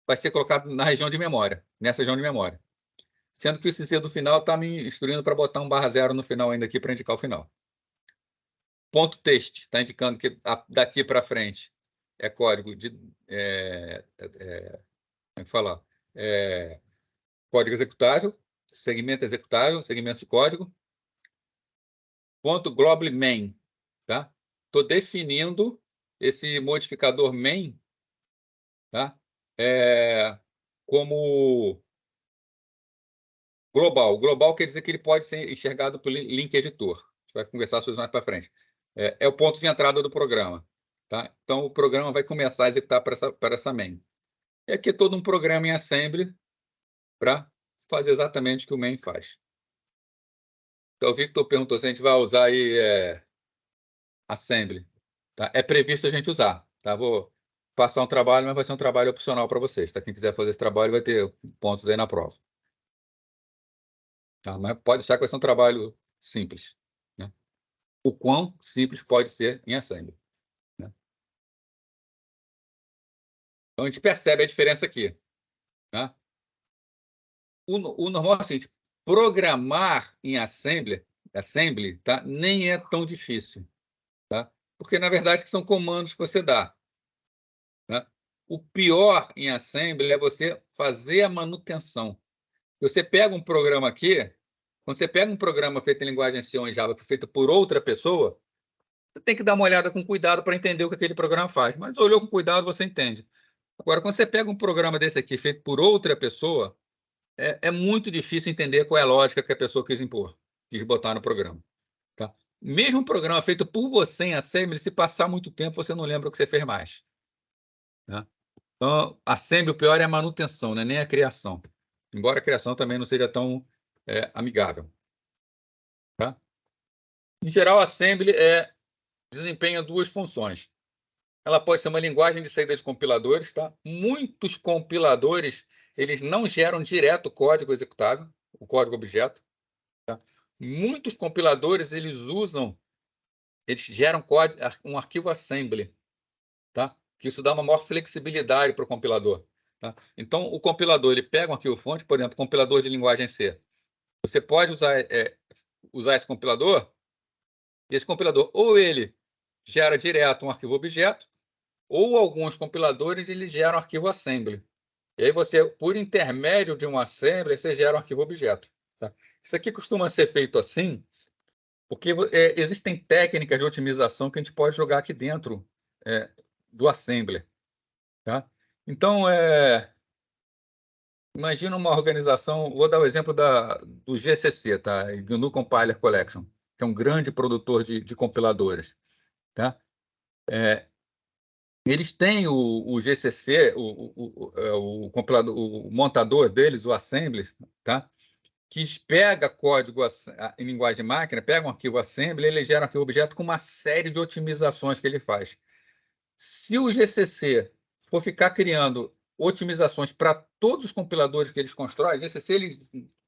vai ser colocado na região de memória, nessa região de memória. Sendo que esse C do final está me instruindo para botar um /0 no final ainda aqui para indicar o final. Ponto text está indicando que daqui para frente é código de como é que fala? Código executável, segmento de código. Ponto global main, tá? estou definindo esse modificador main, tá? Como global. Global quer dizer que ele pode ser enxergado pelo link editor. A gente vai conversar sobre isso mais para frente. É o ponto de entrada do programa. Tá? Então, o programa vai começar a executar para essa main. E aqui é todo um programa em assembly para fazer exatamente o que o main faz. Então, o Victor perguntou se a gente vai usar aí assembly. Tá? É previsto a gente usar. Tá? Vou passar um trabalho, mas vai ser um trabalho opcional para vocês. Tá? Quem quiser fazer esse trabalho vai ter pontos aí na prova. Tá? Mas pode ser que vai ser um trabalho simples. Né? O quão simples pode ser em assembly. Né? Então, a gente percebe a diferença aqui. Tá? O normal é o seguinte, programar em assembly tá? Nem é tão difícil. Tá? Porque, na verdade, são comandos que você dá. Tá? O pior em assembly é você fazer a manutenção. Você pega um programa aqui, quando você pega um programa feito em linguagem C ou em Java, feito por outra pessoa, você tem que dar uma olhada com cuidado para entender o que aquele programa faz. Mas olhou com cuidado, você entende. Agora, quando você pega um programa desse aqui, feito por outra pessoa, é muito difícil entender qual é a lógica que a pessoa quis impor, quis botar no programa. Tá? Mesmo um programa feito por você em assembly, se passar muito tempo, você não lembra o que você fez mais. Tá? Então, assembly, o pior é a manutenção, né? Nem a criação. Embora a criação também não seja tão amigável. Tá? Em geral, a assembly desempenha duas funções. Ela pode ser uma linguagem de saída de compiladores. Tá? Muitos compiladores eles não geram direto o código executável, o código objeto. Tá? Muitos compiladores eles geram um arquivo assembly. Tá? Que isso dá uma maior flexibilidade para o compilador. Tá? Então, o compilador ele pega um arquivo-fonte, por exemplo, compilador de linguagem C. Você pode usar esse compilador, e esse compilador ou ele gera direto um arquivo objeto, ou alguns compiladores ele geram um arquivo assembly. E aí você, por intermédio de um assembly, você gera um arquivo objeto. Tá? Isso aqui costuma ser feito assim, porque existem técnicas de otimização que a gente pode jogar aqui dentro do assembly. Tá? Então, imagina uma organização, vou dar o exemplo do GCC, tá? GNU Compiler Collection, que é um grande produtor de compiladores. Tá? Eles têm o GCC, o compilador, o montador deles, o assembly, tá? Que pega código em linguagem máquina, pega um arquivo assembly, ele gera um arquivo objeto com uma série de otimizações que ele faz. Se o GCC for ficar criando otimizações para todos os compiladores que eles constroem, o GCC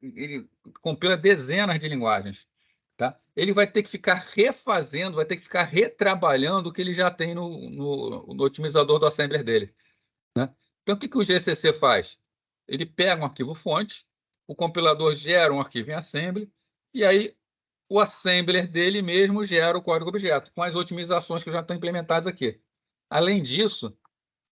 ele compila dezenas de linguagens. Tá? Ele vai ter que ficar refazendo, vai ter que ficar retrabalhando o que ele já tem no otimizador do assembler dele. Né? Então, o que o GCC faz? Ele pega um arquivo fonte, o compilador gera um arquivo em assembly, e aí o assembler dele mesmo gera o código objeto, com as otimizações que já estão implementadas aqui. Além disso,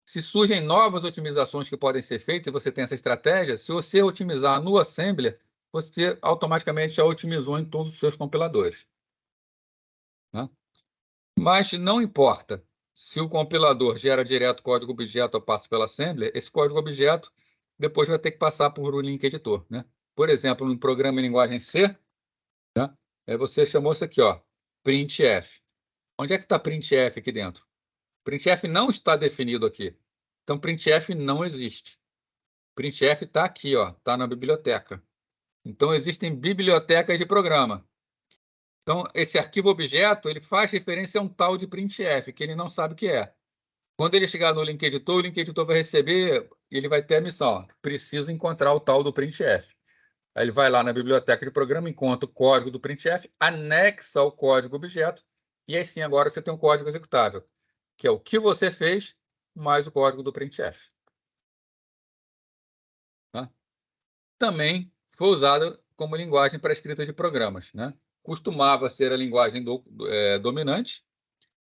se surgem novas otimizações que podem ser feitas, e você tem essa estratégia, se você otimizar no assembler, você automaticamente já otimizou em todos os seus compiladores. Né? Mas não importa se o compilador gera direto código objeto ou passa pela assembler, esse código objeto depois vai ter que passar por um link editor. Né? Por exemplo, no programa em linguagem C, né? Você chamou isso aqui, ó, printf. Onde é que está printf aqui dentro? Printf não está definido aqui. Então, printf não existe. Printf está aqui, ó, está na biblioteca. Então, existem bibliotecas de programa. Então, esse arquivo objeto, ele faz referência a um tal de printf, que ele não sabe o que é. Quando ele chegar no link editor, o link editor vai receber, ele vai ter a missão, ó, precisa encontrar o tal do printf. Aí ele vai lá na biblioteca de programa, encontra o código do printf, anexa o código objeto, e aí sim, agora você tem um código executável, que é o que você fez, mais o código do printf. Tá? Também foi usado como linguagem para escrita de programas. Né? Costumava ser a linguagem dominante,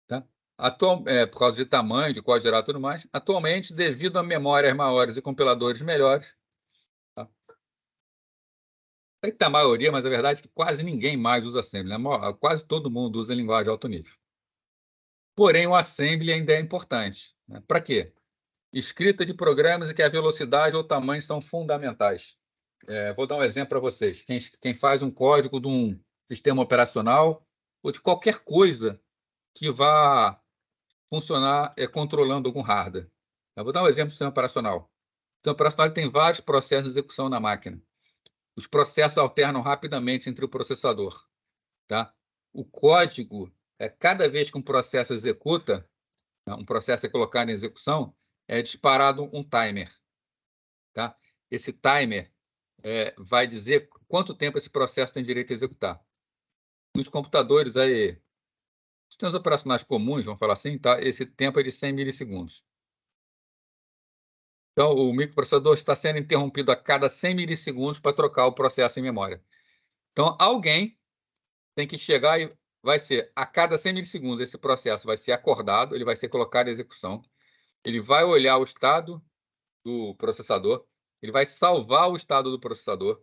tá? Por causa de tamanho, de código geral e tudo mais. Atualmente, devido a memórias maiores e compiladores melhores, tá? A maioria, mas a verdade é que quase ninguém mais usa assembly. Né? Quase todo mundo usa linguagem alto nível. Porém, o assembly ainda é importante. Né? Para quê? Escrita de programas em que a velocidade ou o tamanho são fundamentais. Vou dar um exemplo para vocês. Quem faz um código de um sistema operacional ou de qualquer coisa que vá funcionar controlando algum hardware. Eu vou dar um exemplo do sistema operacional. O sistema operacional tem vários processos de execução na máquina. Os processos alternam rapidamente entre o processador. Tá? O código, cada vez que um processo executa, um processo é colocado em execução, é disparado um timer. Tá? Esse timer vai dizer quanto tempo esse processo tem direito a executar. Nos computadores, sistemas operacionais comuns, vamos falar assim, tá? Esse tempo é de 100 milissegundos. Então, o microprocessador está sendo interrompido a cada 100 milissegundos para trocar o processo em memória. Então, alguém tem que chegar e vai ser, a cada 100 milissegundos, esse processo vai ser acordado, ele vai ser colocado em execução, ele vai olhar o estado do processador, ele vai salvar o estado do processador,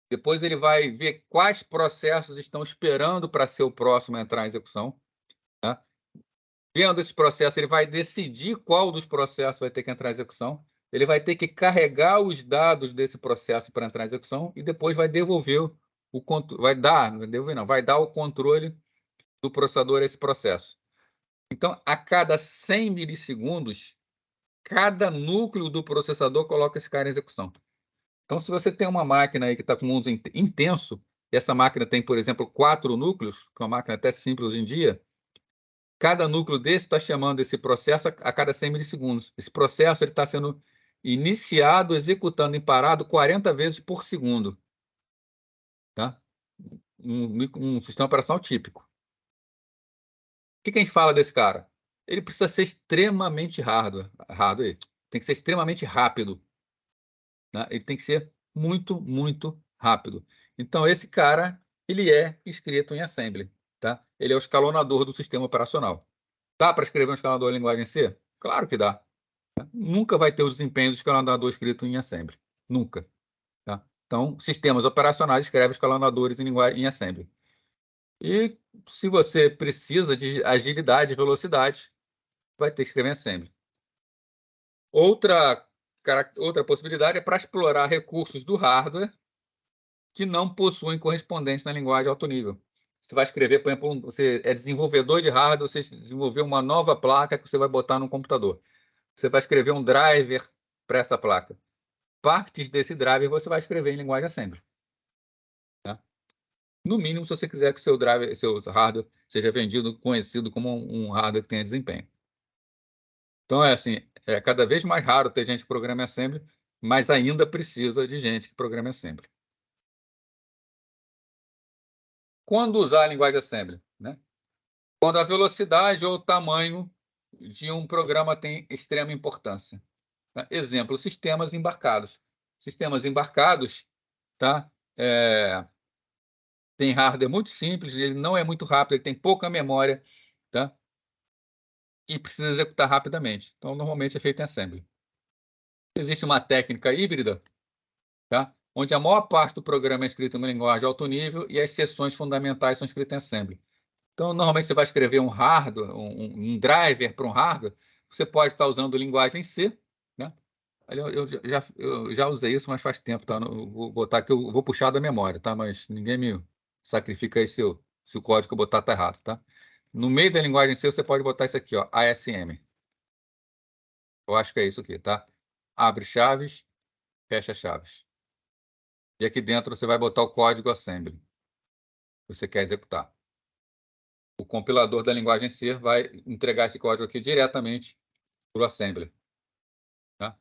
depois ele vai ver quais processos estão esperando para ser o próximo a entrar em execução. Tá? Vendo esse processo, ele vai decidir qual dos processos vai ter que entrar em execução, ele vai ter que carregar os dados desse processo para entrar em execução e depois vai devolver o controle, vai dar o controle do processador a esse processo. Então, a cada 100 milissegundos, cada núcleo do processador coloca esse cara em execução. Então, se você tem uma máquina aí que está com um uso intenso, e essa máquina tem, por exemplo, 4 núcleos, que é uma máquina até simples hoje em dia, cada núcleo desse está chamando esse processo a cada 100 milissegundos. Esse processo está sendo iniciado, executando em parado 40 vezes por segundo. Tá? Um sistema operacional típico. O que a gente fala desse cara? Ele precisa ser extremamente hardware, tem que ser extremamente rápido. Né? Ele tem que ser muito, muito rápido. Então, esse cara, ele é escrito em assembly. Tá? Ele é o escalonador do sistema operacional. Dá para escrever um escalonador em linguagem C? Claro que dá. Nunca vai ter o desempenho do escalonador escrito em assembly. Nunca. Tá? Então, sistemas operacionais escrevem escalonadores em assembly. E se você precisa de agilidade e velocidade, vai ter que escrever em assembly. Outra possibilidade é para explorar recursos do hardware que não possuem correspondência na linguagem alto nível. Você vai escrever, por exemplo, você é desenvolvedor de hardware, você desenvolveu uma nova placa que você vai botar no computador. Você vai escrever um driver para essa placa. Partes desse driver você vai escrever em linguagem assembly. Tá? No mínimo, se você quiser que seu hardware seja vendido, conhecido como um hardware que tenha desempenho. Então, assim, é cada vez mais raro ter gente que programa assembly, mas ainda precisa de gente que programa assembly. Quando usar a linguagem assembly? Né? Quando a velocidade ou o tamanho de um programa tem extrema importância. Tá? Exemplo, sistemas embarcados. Sistemas embarcados, tá? Tem hardware muito simples, ele não é muito rápido, ele tem pouca memória, tá? E precisa executar rapidamente. Então, normalmente é feito em assembly. Existe uma técnica híbrida, tá? Onde a maior parte do programa é escrito em uma linguagem alto nível e as seções fundamentais são escritas em assembly. Então, normalmente você vai escrever um hardware, um driver para um hardware, você pode estar usando linguagem C, né? Eu já usei isso, mas faz tempo, tá? Eu vou botar aqui, eu vou puxar da memória, tá? Mas ninguém me sacrifica aí se o código que eu botar está errado, tá? No meio da linguagem C, você pode botar isso aqui, ó, ASM. Eu acho que é isso aqui, tá? Abre chaves, fecha chaves. E aqui dentro você vai botar o código assembly que você quer executar. O compilador da linguagem C vai entregar esse código aqui diretamente para o assembly. Tá?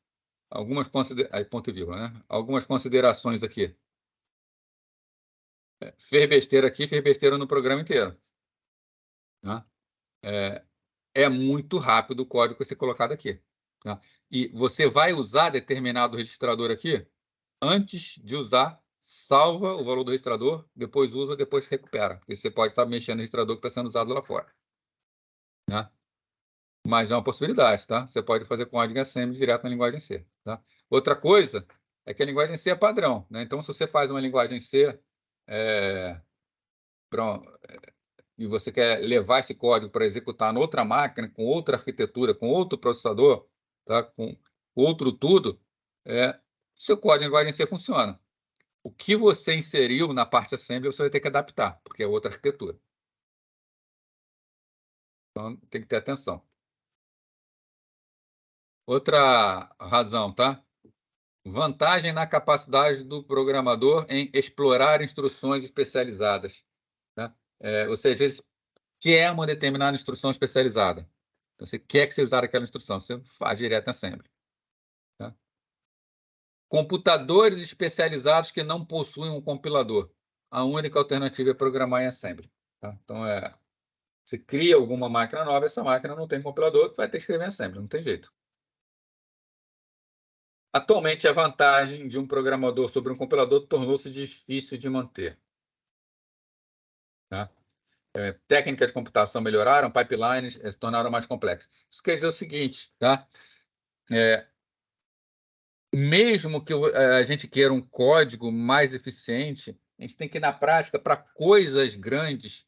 Ponto e vírgula, né? Algumas considerações aqui. Fez besteira aqui, fez besteira no programa inteiro. Tá? É muito rápido o código que ser colocado aqui. Tá? E você vai usar determinado registrador aqui, antes de usar, salva o valor do registrador, depois usa, depois recupera. Porque você pode estar mexendo no registrador que está sendo usado lá fora. Tá? Mas é uma possibilidade, tá? Você pode fazer código assembly direto na linguagem C. Tá? Outra coisa é que a linguagem C é padrão. Né? Então, se você faz uma linguagem C e você quer levar esse código para executar em outra máquina, com outra arquitetura, com outro processador, tá? Com outro tudo, seu código em linguagem C funciona. O que você inseriu na parte assembly, você vai ter que adaptar, porque é outra arquitetura. Então, tem que ter atenção. Outra razão, tá? Vantagem na capacidade do programador em explorar instruções especializadas. Tá? Você, às vezes, quer uma determinada instrução especializada. Então, você quer que você usar aquela instrução, você faz direto na assembly. Tá? Computadores especializados que não possuem um compilador. A única alternativa é programar em assembly. Tá? Então, você cria alguma máquina nova, essa máquina não tem compilador, vai ter que escrever em assembly, não tem jeito. Atualmente, a vantagem de um programador sobre um compilador tornou-se difícil de manter. Tá? Técnicas de computação melhoraram, pipelines se tornaram mais complexas. Isso quer dizer o seguinte, tá? Mesmo que a gente queira um código mais eficiente, a gente tem que ir na prática para coisas grandes.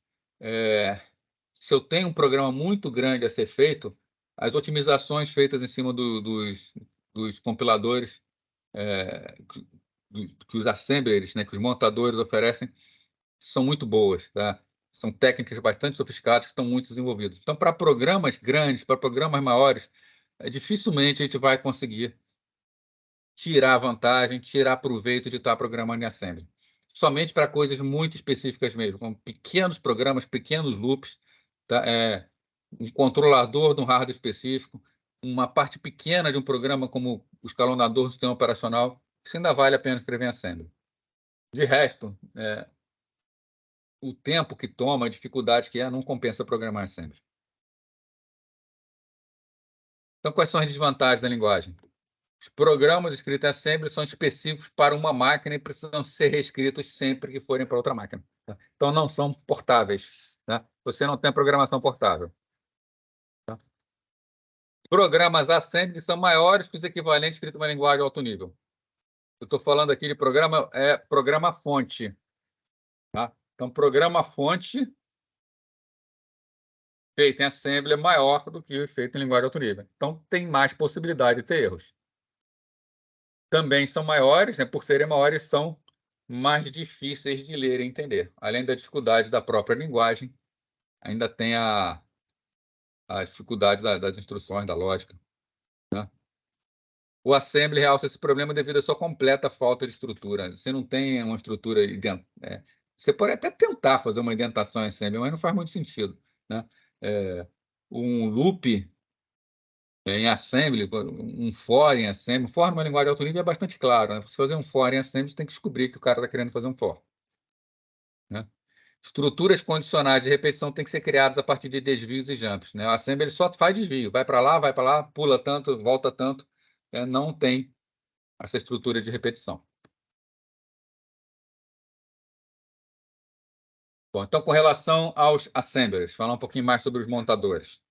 Se eu tenho um programa muito grande a ser feito, as otimizações feitas em cima dos compiladores que os assemblers, né, que os montadores oferecem, são muito boas, tá? São técnicas bastante sofisticadas que estão muito desenvolvidas. Então, para programas grandes, para programas maiores, dificilmente a gente vai conseguir tirar vantagem, tirar proveito de estar programando em assembly. Somente para coisas muito específicas mesmo, como pequenos programas, pequenos loops, tá? Um controlador de um hardware específico, uma parte pequena de um programa como o escalonador do sistema operacional, isso ainda vale a pena escrever em assembly. De resto, o tempo que toma, a dificuldade que não compensa programar em assembly. Então, quais são as desvantagens da linguagem? Os programas escritos em assembly são específicos para uma máquina e precisam ser reescritos sempre que forem para outra máquina. Tá? Então, não são portáveis. Tá? Você não tem programação portável. Tá? Programas assembly são maiores que os equivalentes escritos em uma linguagem alto nível. Eu estou falando aqui de programa fonte. Tá? Então, programa fonte feito em assembly é maior do que o feito em linguagem alto nível. Então, tem mais possibilidade de ter erros. Também são maiores, né? Por serem maiores, são mais difíceis de ler e entender. Além da dificuldade da própria linguagem, ainda tem a dificuldade das instruções, da lógica. Né? O assembly realça esse problema devido à sua completa falta de estrutura. Você não tem uma estrutura você pode até tentar fazer uma indentação em assembly, mas não faz muito sentido. Né? Um loop em assembly, um for em assembly. For numa linguagem de alto nível é bastante claro. Né? Você fazer um for em assembly, você tem que descobrir que o cara está querendo fazer um for. Né? Estruturas condicionais de repetição têm que ser criadas a partir de desvios e jumps. Né? O assembly ele só faz desvio. Vai para lá, pula tanto, volta tanto. Não tem essa estrutura de repetição. Bom, então, com relação aos assemblers, falar um pouquinho mais sobre os montadores.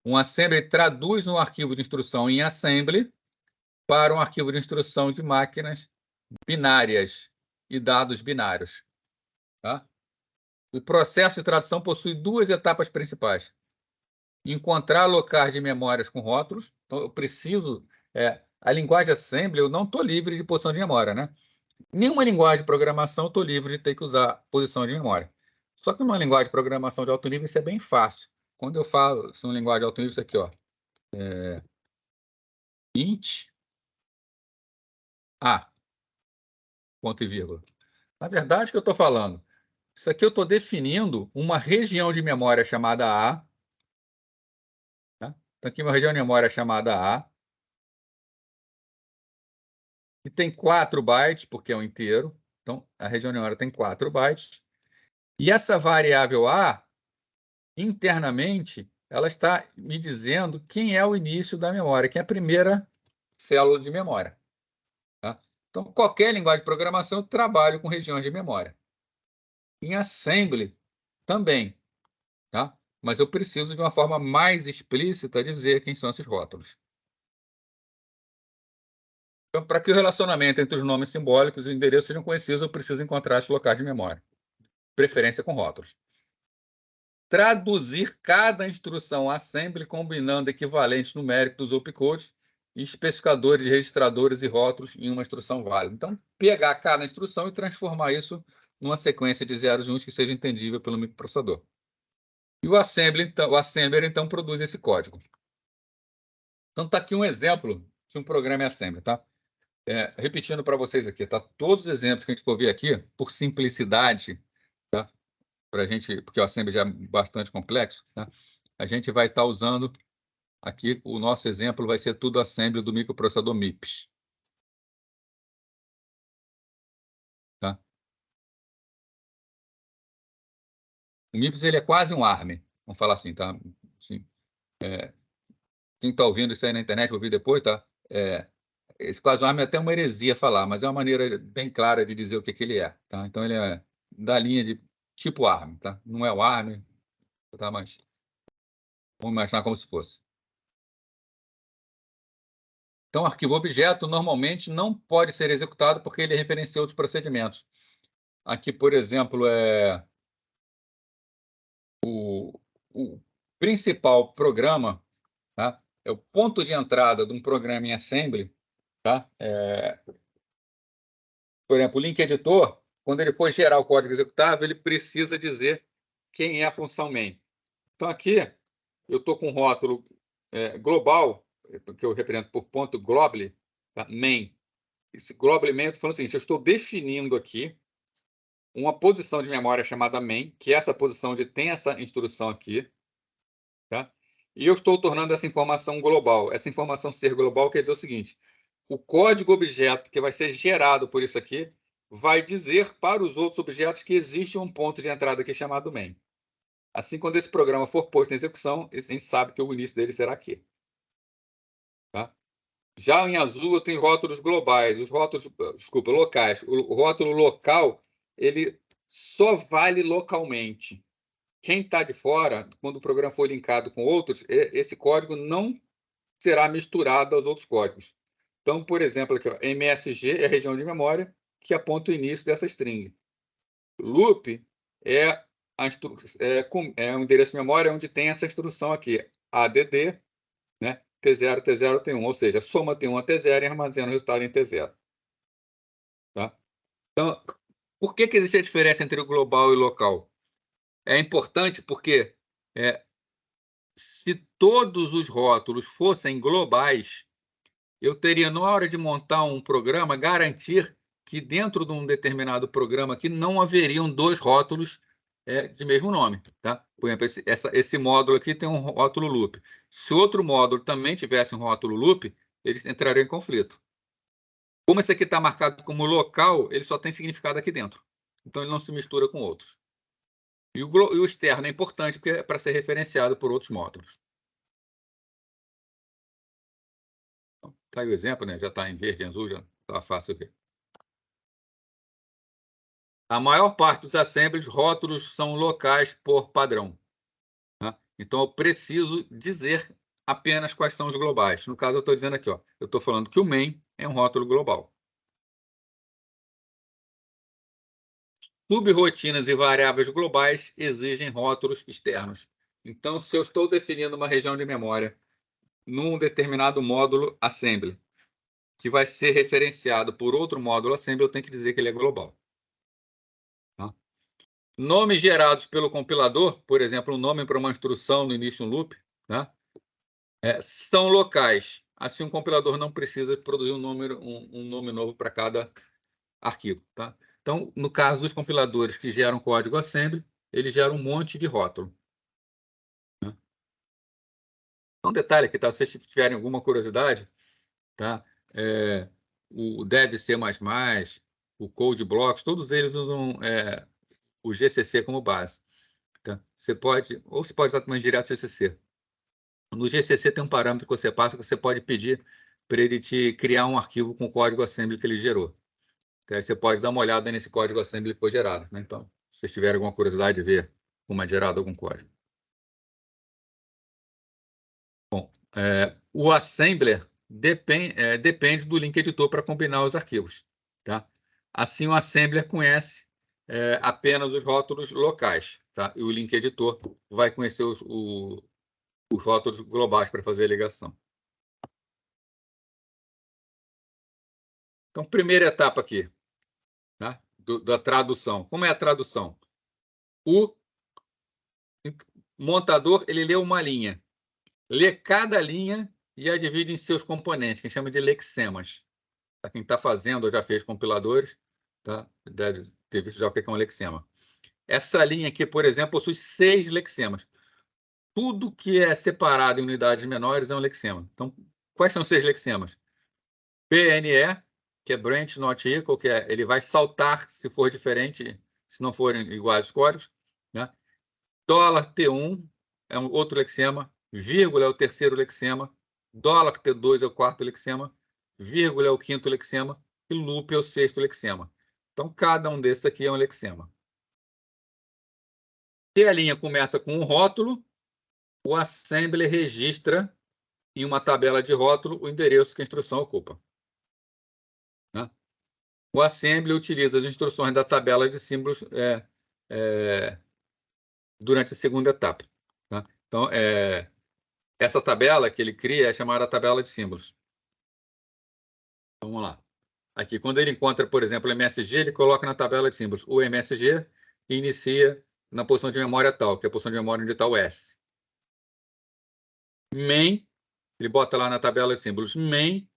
Um assembler traduz um arquivo de instrução em assembly para um arquivo de instrução de máquinas binárias e dados binários. Tá? O processo de tradução possui duas etapas principais. Encontrar locais de memórias com rótulos. Então, eu preciso... a linguagem assembly, eu não estou livre de posição de memória. Né? Nenhuma linguagem de programação eu estou livre de ter que usar posição de memória. Só que numa linguagem de programação de alto nível, isso é bem fácil. Quando eu falo uma linguagem de alto nível, isso aqui, ó, int a, ponto e vírgula. Na verdade, o que eu estou falando? Isso aqui eu estou definindo uma região de memória chamada A. Tá? Então, aqui uma região de memória chamada A. Que tem 4 bytes, porque é um inteiro. Então, a região de memória tem 4 bytes. E essa variável A, internamente, ela está me dizendo quem é o início da memória, quem é a primeira célula de memória. Tá? Então, qualquer linguagem de programação, eu trabalho com regiões de memória. Em assembly, também. Tá? Mas eu preciso, de uma forma mais explícita, dizer quem são esses rótulos. Então, para que o relacionamento entre os nomes simbólicos e o endereço sejam conhecidos, eu preciso encontrar esses locais de memória. preferência com rótulos. Traduzir cada instrução assembly combinando equivalentes numéricos dos opcodes e especificadores, registradores e rótulos em uma instrução válida. Então, pegar cada instrução e transformar isso numa sequência de zeros e uns que seja entendível pelo microprocessador. E o assembler, então, produz esse código. Então, está aqui um exemplo de um programa em assembly, tá? Repetindo para vocês aqui, tá? Todos os exemplos que a gente for ver aqui, por simplicidade, tá? Pra gente, porque o assembly já é bastante complexo, tá? A gente vai estar usando aqui, o nosso exemplo vai ser tudo assembly do microprocessador MIPS. Tá? O MIPS ele é quase um ARM, vamos falar assim, tá? Assim, quem está ouvindo isso aí na internet, vou ouvir depois, tá? Esse quase um ARM é até uma heresia falar, mas é uma maneira bem clara de dizer o que ele é, tá? Então, ele é da linha de tipo ARM, tá? Não é o ARM, tá? Mas vamos imaginar como se fosse. Então, o arquivo objeto normalmente não pode ser executado porque ele referencia outros procedimentos. Aqui, por exemplo, o principal programa, tá? É o ponto de entrada de um programa em assembly, tá? Por exemplo, o link editor, quando ele for gerar o código executável, ele precisa dizer quem é a função main. Então, aqui, eu estou com um rótulo global, que eu represento por ponto globally, tá? Main. Esse globally main, eu estou falando o seguinte, eu estou definindo aqui uma posição de memória chamada main, que é essa posição onde tem essa instrução aqui, tá? E eu estou tornando essa informação global. Essa informação ser global quer dizer o seguinte, o código objeto que vai ser gerado por isso aqui vai dizer para os outros objetos que existe um ponto de entrada aqui chamado main. Assim, quando esse programa for posto em execução, a gente sabe que o início dele será aqui. Tá? Já em azul, eu tenho rótulos globais, os rótulos, desculpa, locais. O rótulo local, ele só vale localmente. Quem está de fora, quando o programa for linkado com outros, esse código não será misturado aos outros códigos. Então, por exemplo, aqui, ó, MSG é a região de memória que aponta o início dessa string. Loop é um endereço de memória onde tem essa instrução aqui, add, né, T0, T0, T1, ou seja, soma T1 a T0 e armazena o resultado em T0. Tá? Então, por que existe a diferença entre o global e o local? É importante porque se todos os rótulos fossem globais, eu teria, na hora de montar um programa, garantir que dentro de um determinado programa aqui não haveriam dois rótulos de mesmo nome. Tá? Por exemplo, esse módulo aqui tem um rótulo loop. Se outro módulo também tivesse um rótulo loop, eles entrariam em conflito. Como esse aqui está marcado como local, ele só tem significado aqui dentro. Então, ele não se mistura com outros. E o externo é importante porque é para ser referenciado por outros módulos. Está aí o exemplo, né? Já está em verde e azul, já está fácil ver. A maior parte dos assemblies, rótulos são locais por padrão. Tá? Então, eu preciso dizer apenas quais são os globais. No caso, eu estou dizendo aqui, ó, eu estou falando que o main é um rótulo global. Subrotinas e variáveis globais exigem rótulos externos. Então, se eu estou definindo uma região de memória num determinado módulo assembly, que vai ser referenciado por outro módulo assembly, eu tenho que dizer que ele é global. Tá? Nomes gerados pelo compilador, por exemplo, um nome para uma instrução no início de um loop, tá? São locais. Assim, um compilador não precisa produzir um nome novo para cada arquivo. Tá? Então, no caso dos compiladores que geram código assembly, eles geram um monte de rótulo. Tá? Um detalhe aqui, tá? Se vocês tiverem alguma curiosidade, tá? O Dev C++, o Code Blocks, todos eles usam o GCC como base. Tá? Você pode usar também direto o GCC. No GCC tem um parâmetro que você passa que você pode pedir para ele te criar um arquivo com o código assembly que ele gerou. Então, aí você pode dar uma olhada nesse código assembly que foi gerado. Né? Então, se vocês tiverem alguma curiosidade de ver como é gerado algum código. Bom, o assembler depende do link editor para combinar os arquivos. Tá? Assim, o assembler conhece apenas os rótulos locais, tá? E o link editor vai conhecer os rótulos globais para fazer a ligação. Então, primeira etapa aqui, tá? Da tradução. Como é a tradução? O montador, ele lê uma linha. Lê cada linha e a divide em seus componentes, que a gente chama de lexemas. Para quem está fazendo ou já fez compiladores, tá? Deve ter visto já o que é um lexema. Essa linha aqui, por exemplo, possui 6 lexemas. Tudo que é separado em unidades menores é um lexema. Então, quais são os 6 lexemas? PNE, que é branch not equal, que ele vai saltar se for diferente, se não forem iguais os códigos, né? $T1 é um outro lexema, vírgula é o terceiro lexema, $T2 é o quarto lexema, vírgula é o quinto lexema e loop é o sexto lexema. Então, cada um desses aqui é um lexema. Se a linha começa com um rótulo, o assembler registra em uma tabela de rótulo o endereço que a instrução ocupa. Né? O assembler utiliza as instruções da tabela de símbolos durante a segunda etapa. Tá? Então, essa tabela que ele cria é chamada tabela de símbolos. Vamos lá. Aqui, quando ele encontra, por exemplo, o MSG, ele coloca na tabela de símbolos o MSG e inicia na posição de memória tal, que é a posição de memória onde está o S. Main, ele bota lá na tabela de símbolos main,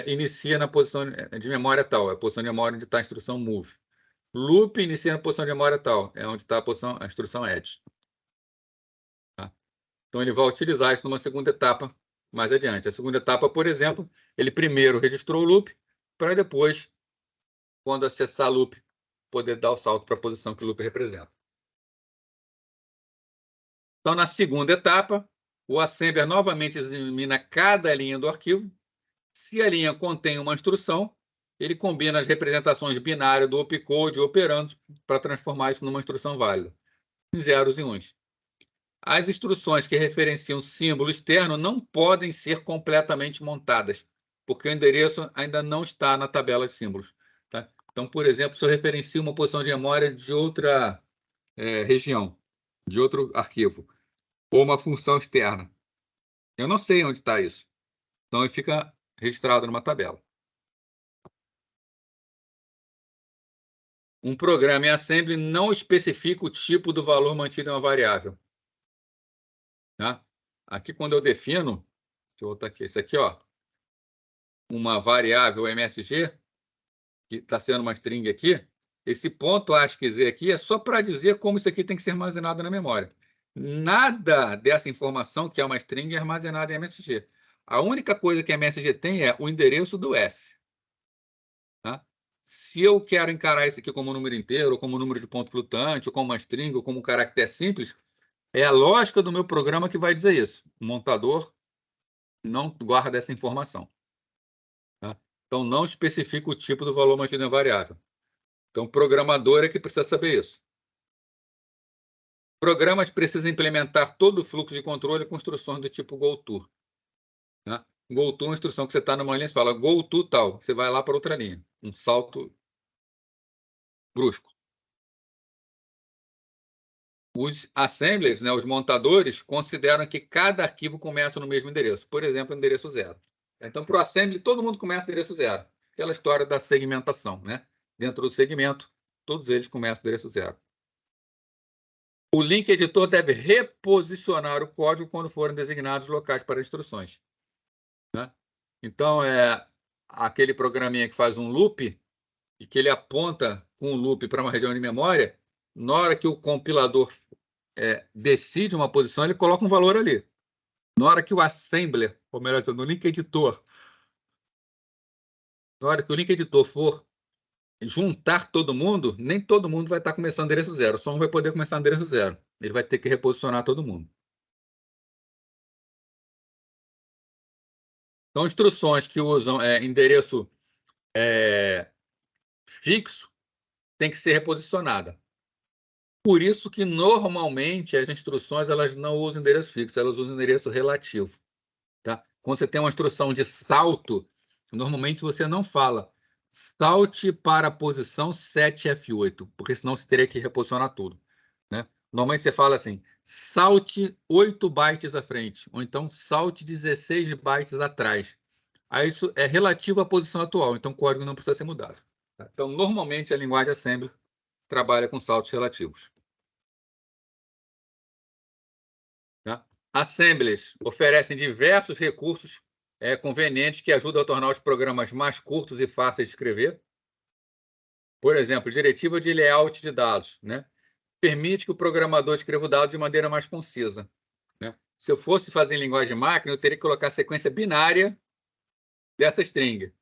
inicia na posição de memória tal, é a posição de memória onde está a instrução move. Loop inicia na posição de memória tal, é onde está a instrução add. Tá? Então, ele vai utilizar isso numa segunda etapa mais adiante. A segunda etapa, por exemplo, ele primeiro registrou o loop, para depois, quando acessar loop, poder dar o salto para a posição que o loop representa. Então, na segunda etapa, o assembler novamente examina cada linha do arquivo. Se a linha contém uma instrução, ele combina as representações binárias do opcode e operandos para transformar isso numa instrução válida, em zeros e uns. As instruções que referenciam símbolo externo não podem ser completamente montadas, porque o endereço ainda não está na tabela de símbolos. Tá? Então, por exemplo, se eu referencio uma posição de memória de outra região, de outro arquivo, ou uma função externa, eu não sei onde está isso. Então, ele fica registrado numa tabela. Um programa em assembly não especifica o tipo do valor mantido em uma variável. Tá? Aqui, quando eu defino, deixa eu voltar aqui, isso aqui, ó, uma variável MSG, que está sendo uma string aqui, esse ponto ASCII aqui é só para dizer como isso aqui tem que ser armazenado na memória. Nada dessa informação, que é uma string, é armazenada em MSG. A única coisa que a MSG tem é o endereço do S. Tá? Se eu quero encarar isso aqui como um número inteiro, ou como um número de ponto flutuante, ou como uma string, ou como um caractere simples, é a lógica do meu programa que vai dizer isso. O montador não guarda essa informação. Tá? Então, não especifica o tipo do valor mantido em variável. Então, o programador é que precisa saber isso. Programas precisam implementar todo o fluxo de controle com instruções do tipo goto. Tá? Goto é uma instrução que você está numa linha e fala goto tal. Você vai lá para outra linha. Um salto brusco. Os assemblers, né, os montadores, consideram que cada arquivo começa no mesmo endereço. Por exemplo, endereço 0. Então, para o assembly, todo mundo começa no endereço 0. Aquela história da segmentação. Né? Dentro do segmento, todos eles começam no endereço 0. O link editor deve reposicionar o código quando forem designados locais para instruções. Né? Então, aquele programinha que faz um loop e que ele aponta com um loop para uma região de memória, na hora que o compilador decide uma posição, ele coloca um valor ali. Na hora que o assembler, ou melhor dizendo, no link editor, na hora que o link editor for juntar todo mundo, nem todo mundo vai estar começando endereço 0. Só um vai poder começar endereço 0. Ele vai ter que reposicionar todo mundo. Então, instruções que usam endereço fixo tem que ser reposicionada. Por isso que, normalmente, as instruções elas não usam endereço fixo, elas usam endereço relativo. Tá? Quando você tem uma instrução de salto, normalmente você não fala salte para a posição 7F8, porque senão você teria que reposicionar tudo, né? Normalmente você fala assim, salte 8 bytes à frente, ou então salte 16 bytes atrás. Aí isso é relativo à posição atual, então o código não precisa ser mudado. Então, normalmente, a linguagem assembly trabalha com saltos relativos. Tá? Assemblies oferecem diversos recursos convenientes que ajudam a tornar os programas mais curtos e fáceis de escrever. Por exemplo, diretiva de layout de dados, né? Permite que o programador escreva o dado de maneira mais concisa, né? Se eu fosse fazer em linguagem máquina, eu teria que colocar a sequência binária dessa string.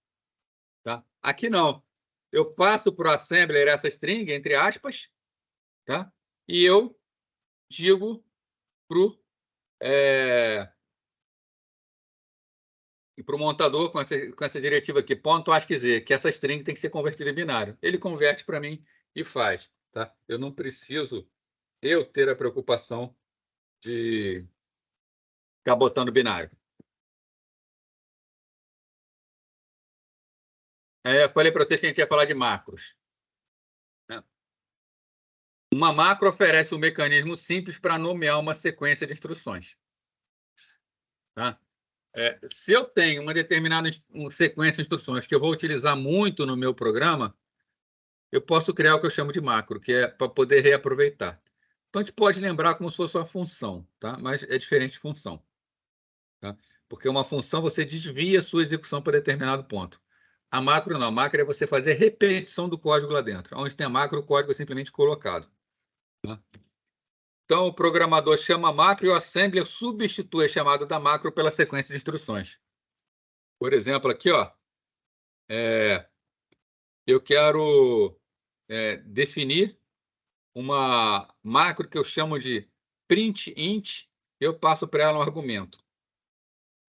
Tá? Aqui não. Eu passo para o assembler essa string, entre aspas, tá? E eu digo para o montador com essa diretiva aqui, ponto ASCII, que essa string tem que ser convertida em binário. Ele converte para mim e faz. Tá? Eu não preciso ter a preocupação de ficar botando binário. Eu falei para vocês que a gente ia falar de macros. Né? Uma macro oferece um mecanismo simples para nomear uma sequência de instruções. Tá? Se eu tenho uma determinada sequência de instruções que eu vou utilizar muito no meu programa, eu posso criar o que eu chamo de macro, que é para poder reaproveitar. Então, a gente pode lembrar como se fosse uma função, tá? Mas é diferente de função. Tá? Porque uma função você desvia a sua execução para determinado ponto. A macro não. A macro é você fazer repetição do código lá dentro. Onde tem a macro, o código é simplesmente colocado. Tá? Então, o programador chama a macro e o assembler substitui a chamada da macro pela sequência de instruções. Por exemplo, aqui, ó, eu quero definir uma macro que eu chamo de printInt, eu passo para ela um argumento.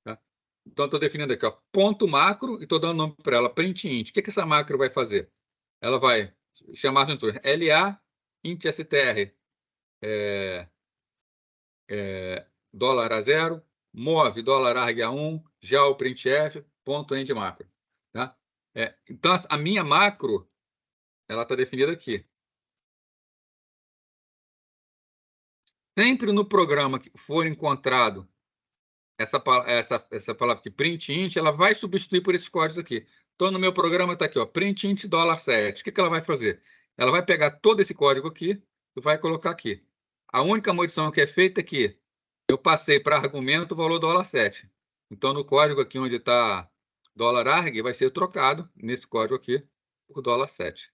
Tá? Então, estou definindo aqui, ó, ponto macro, e estou dando nome para ela, printInt. O que essa macro vai fazer? Ela vai chamar as instruções LA, intstr, $A0, move, $arg a1, já o printf, ponto end macro. Tá? Então, a minha macro, ela está definida aqui. Sempre no programa que for encontrado essa palavra aqui, printInt, ela vai substituir por esses códigos aqui. Então, no meu programa está aqui, ó, printInt $7. O que ela vai fazer? Ela vai pegar todo esse código aqui e vai colocar aqui. A única modificação que é feita é que eu passei para argumento o valor $7. Então, no código aqui onde está $arg, vai ser trocado, nesse código aqui, por $7.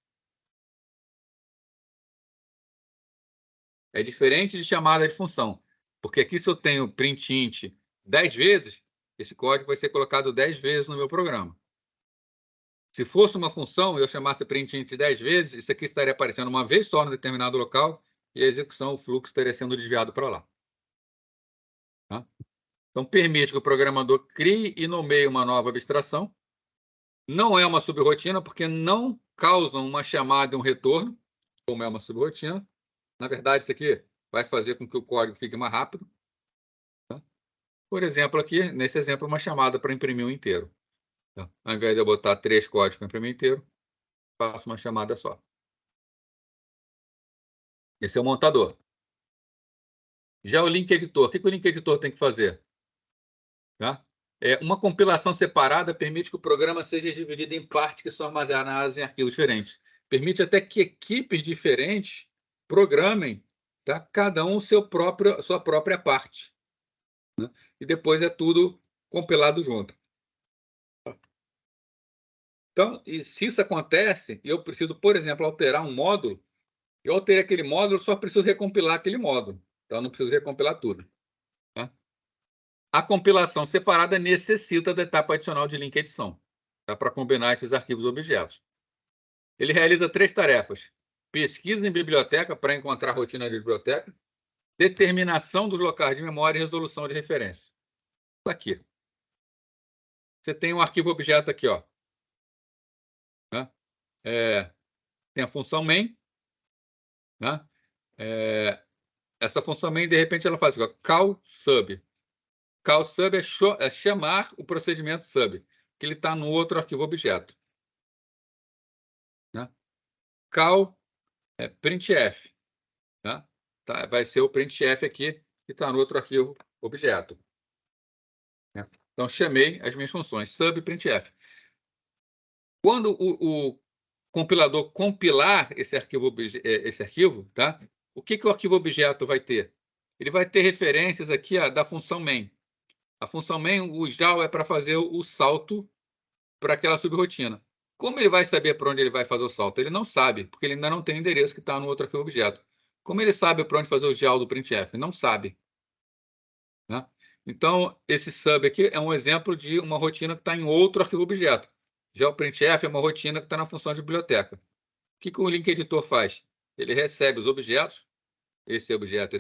É diferente de chamada de função, porque aqui se eu tenho printInt 10 vezes, esse código vai ser colocado 10 vezes no meu programa. Se fosse uma função e eu chamasse printInt 10 vezes, isso aqui estaria aparecendo uma vez só no determinado local e a execução, o fluxo estaria sendo desviado para lá. Tá? Então, permite que o programador crie e nomeie uma nova abstração. Não é uma subrotina, porque não causam uma chamada e um retorno, como é uma subrotina. Na verdade, isso aqui vai fazer com que o código fique mais rápido. Tá? Por exemplo, aqui, nesse exemplo, uma chamada para imprimir um inteiro. Tá? Ao invés de eu botar 3 códigos para imprimir inteiro, faço uma chamada só. Esse é o montador. Já o link editor, o que o link editor tem que fazer? Tá? Uma compilação separada permite que o programa seja dividido em partes que são armazenadas em arquivos diferentes. Permite até que equipes diferentes programem, tá? Cada um sua própria parte. Né? E depois é tudo compilado junto. Então, se isso acontece, eu preciso, por exemplo, alterar um módulo, eu alterei aquele módulo, só preciso recompilar aquele módulo. Então, não preciso recompilar tudo. Tá? A compilação separada necessita da etapa adicional de link edição, tá? Para combinar esses arquivos objetos. Ele realiza 3 tarefas. Pesquisa em biblioteca para encontrar a rotina de biblioteca, determinação dos locais de memória e resolução de referência. Está aqui. Você tem um arquivo objeto aqui, ó. Né? Tem a função main. Né? Essa função main, de repente, ela faz assim, call sub. Call sub é chamar o procedimento sub, que ele está no outro arquivo objeto. cal printf. Tá? Vai ser o printf aqui, que está no outro arquivo objeto. Né? Então, chamei as minhas funções sub printf. Quando o compilador compilar esse arquivo, tá? O que o arquivo objeto vai ter? Ele vai ter referências aqui da função main. A função main, o JAL é para fazer o salto para aquela subrotina. Como ele vai saber para onde ele vai fazer o salto? Ele não sabe, porque ele ainda não tem o endereço que está no outro arquivo objeto. Como ele sabe para onde fazer o JAL do printf? Não sabe. Né? Então, esse sub aqui é um exemplo de uma rotina que está em outro arquivo objeto. Já o printf é uma rotina que está na função de biblioteca. O que o link editor faz? Ele recebe os objetos, esse objeto,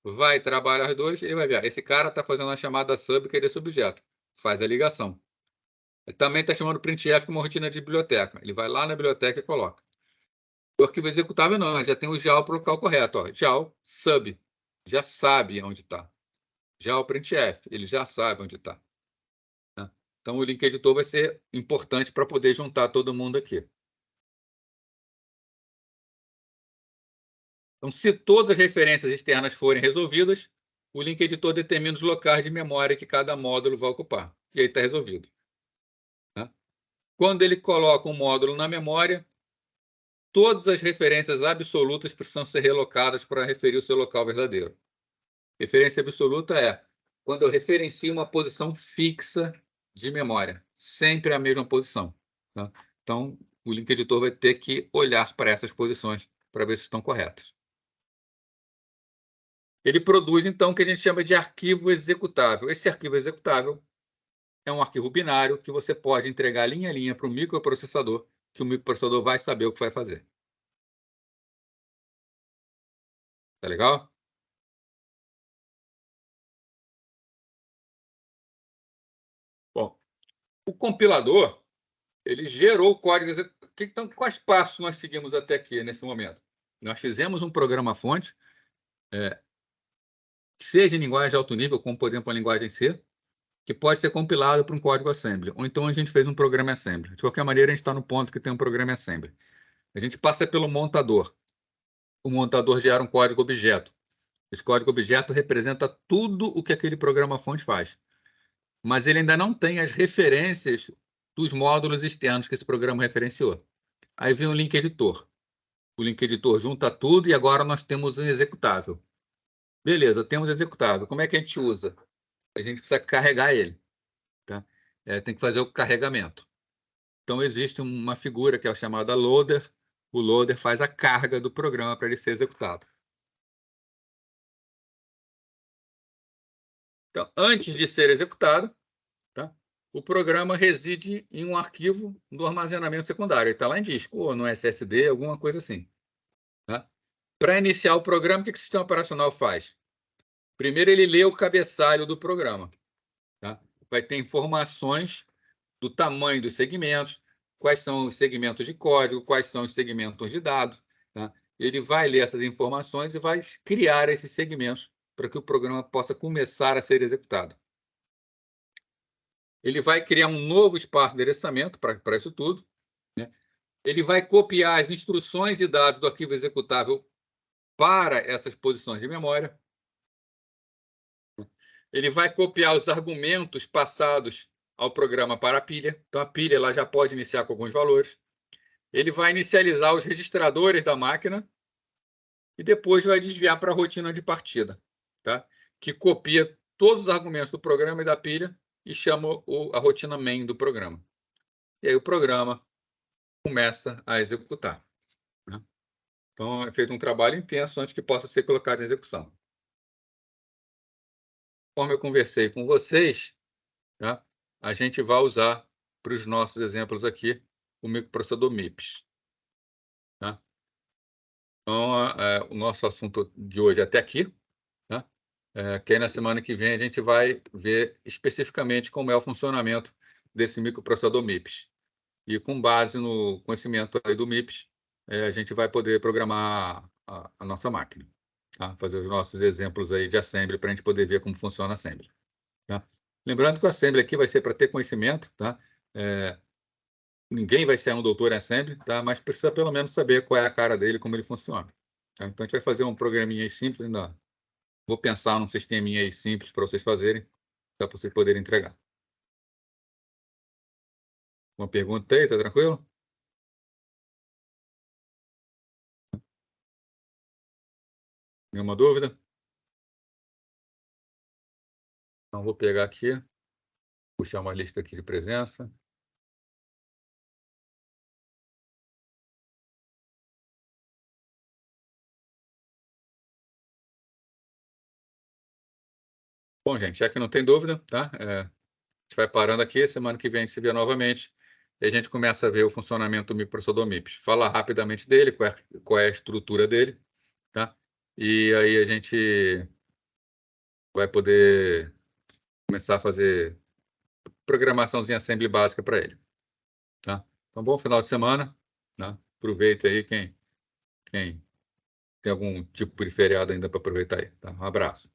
vai trabalhar os dois, ele vai ver, esse cara está fazendo a chamada sub, que é desse objeto. Faz a ligação. Ele também está chamando o printf como uma rotina de biblioteca. Ele vai lá na biblioteca e coloca. O arquivo executável não, ele já tem o JAL para o local correto. Ó. JAL sub, já sabe onde está. Já o printf, ele já sabe onde está. Né? Então, o link editor vai ser importante para poder juntar todo mundo aqui. Então, se todas as referências externas forem resolvidas, o link editor determina os locais de memória que cada módulo vai ocupar. E aí está resolvido. Né? Quando ele coloca um módulo na memória, todas as referências absolutas precisam ser relocadas para referir o seu local verdadeiro. Referência absoluta é quando eu referencio uma posição fixa de memória, sempre a mesma posição. Tá? Então, o link editor vai ter que olhar para essas posições para ver se estão corretas. Ele produz, então, o que a gente chama de arquivo executável. Esse arquivo executável é um arquivo binário que você pode entregar linha a linha para o microprocessador, que o microprocessador vai saber o que vai fazer. Tá legal? Bom, o compilador, ele gerou o código executado. Então, quais passos nós seguimos até aqui, nesse momento? Nós fizemos um programa-fonte, seja em linguagem de alto nível, como, por exemplo, a linguagem C, que pode ser compilado para um código assembly. Ou então a gente fez um programa assembly. De qualquer maneira, a gente está no ponto que tem um programa assembly. A gente passa pelo montador. O montador gera um código objeto. Esse código objeto representa tudo o que aquele programa-fonte faz. Mas ele ainda não tem as referências dos módulos externos que esse programa referenciou. Aí vem o link editor. O link editor junta tudo e agora nós temos um executável. Beleza, temos executável. Como é que a gente usa? A gente precisa carregar ele. Tá? Tem que fazer o carregamento. Então, existe uma figura que é chamada loader. O loader faz a carga do programa para ele ser executado. Então, antes de ser executado, tá? O programa reside em um arquivo do armazenamento secundário. Ele está lá em disco, ou no SSD, alguma coisa assim. Tá? Para iniciar o programa, o que o sistema operacional faz? Primeiro, ele lê o cabeçalho do programa. Tá? Vai ter informações do tamanho dos segmentos, quais são os segmentos de código, quais são os segmentos de dados. Tá? Ele vai ler essas informações e vai criar esses segmentos para que o programa possa começar a ser executado. Ele vai criar um novo espaço de endereçamento para isso tudo. Né? Ele vai copiar as instruções e dados do arquivo executável para essas posições de memória. Ele vai copiar os argumentos passados ao programa para a pilha. Então, a pilha ela já pode iniciar com alguns valores. Ele vai inicializar os registradores da máquina e depois vai desviar para a rotina de partida, tá? Que copia todos os argumentos do programa e da pilha e chama a rotina main do programa. E aí o programa começa a executar. Né? Então, é feito um trabalho intenso antes que possa ser colocado em execução. Conforme eu conversei com vocês, tá? A gente vai usar para os nossos exemplos aqui o microprocessador MIPS. Tá? Então, o nosso assunto de hoje é até aqui. Tá? Que aí na semana que vem a gente vai ver especificamente como é o funcionamento desse microprocessador MIPS. E com base no conhecimento aí do MIPS, a gente vai poder programar a nossa máquina. Tá? Fazer os nossos exemplos aí de assembly para a gente poder ver como funciona a assembly. Tá? Lembrando que o assembly aqui vai ser para ter conhecimento, tá? Ninguém vai ser um doutor em assembly, tá? Mas precisa pelo menos saber qual é a cara dele, como ele funciona. Tá? Então, a gente vai fazer um programinha aí simples, ainda. Vou pensar num sisteminha aí simples para vocês fazerem, para vocês poderem entregar. Uma pergunta aí, tá tranquilo? Nenhuma dúvida? Então, vou pegar aqui, puxar uma lista aqui de presença. Bom, gente, já que não tem dúvida, tá? A gente vai parando aqui, semana que vem a gente se vê novamente, e a gente começa a ver o funcionamento do microprocessador MIPS. Falar rapidamente dele, qual é a estrutura dele, tá? E aí a gente vai poder começar a fazer programaçãozinha assembly básica para ele, tá? Então, bom final de semana, tá? Aproveita aí quem tem algum tipo de feriado ainda para aproveitar aí, tá? Um abraço.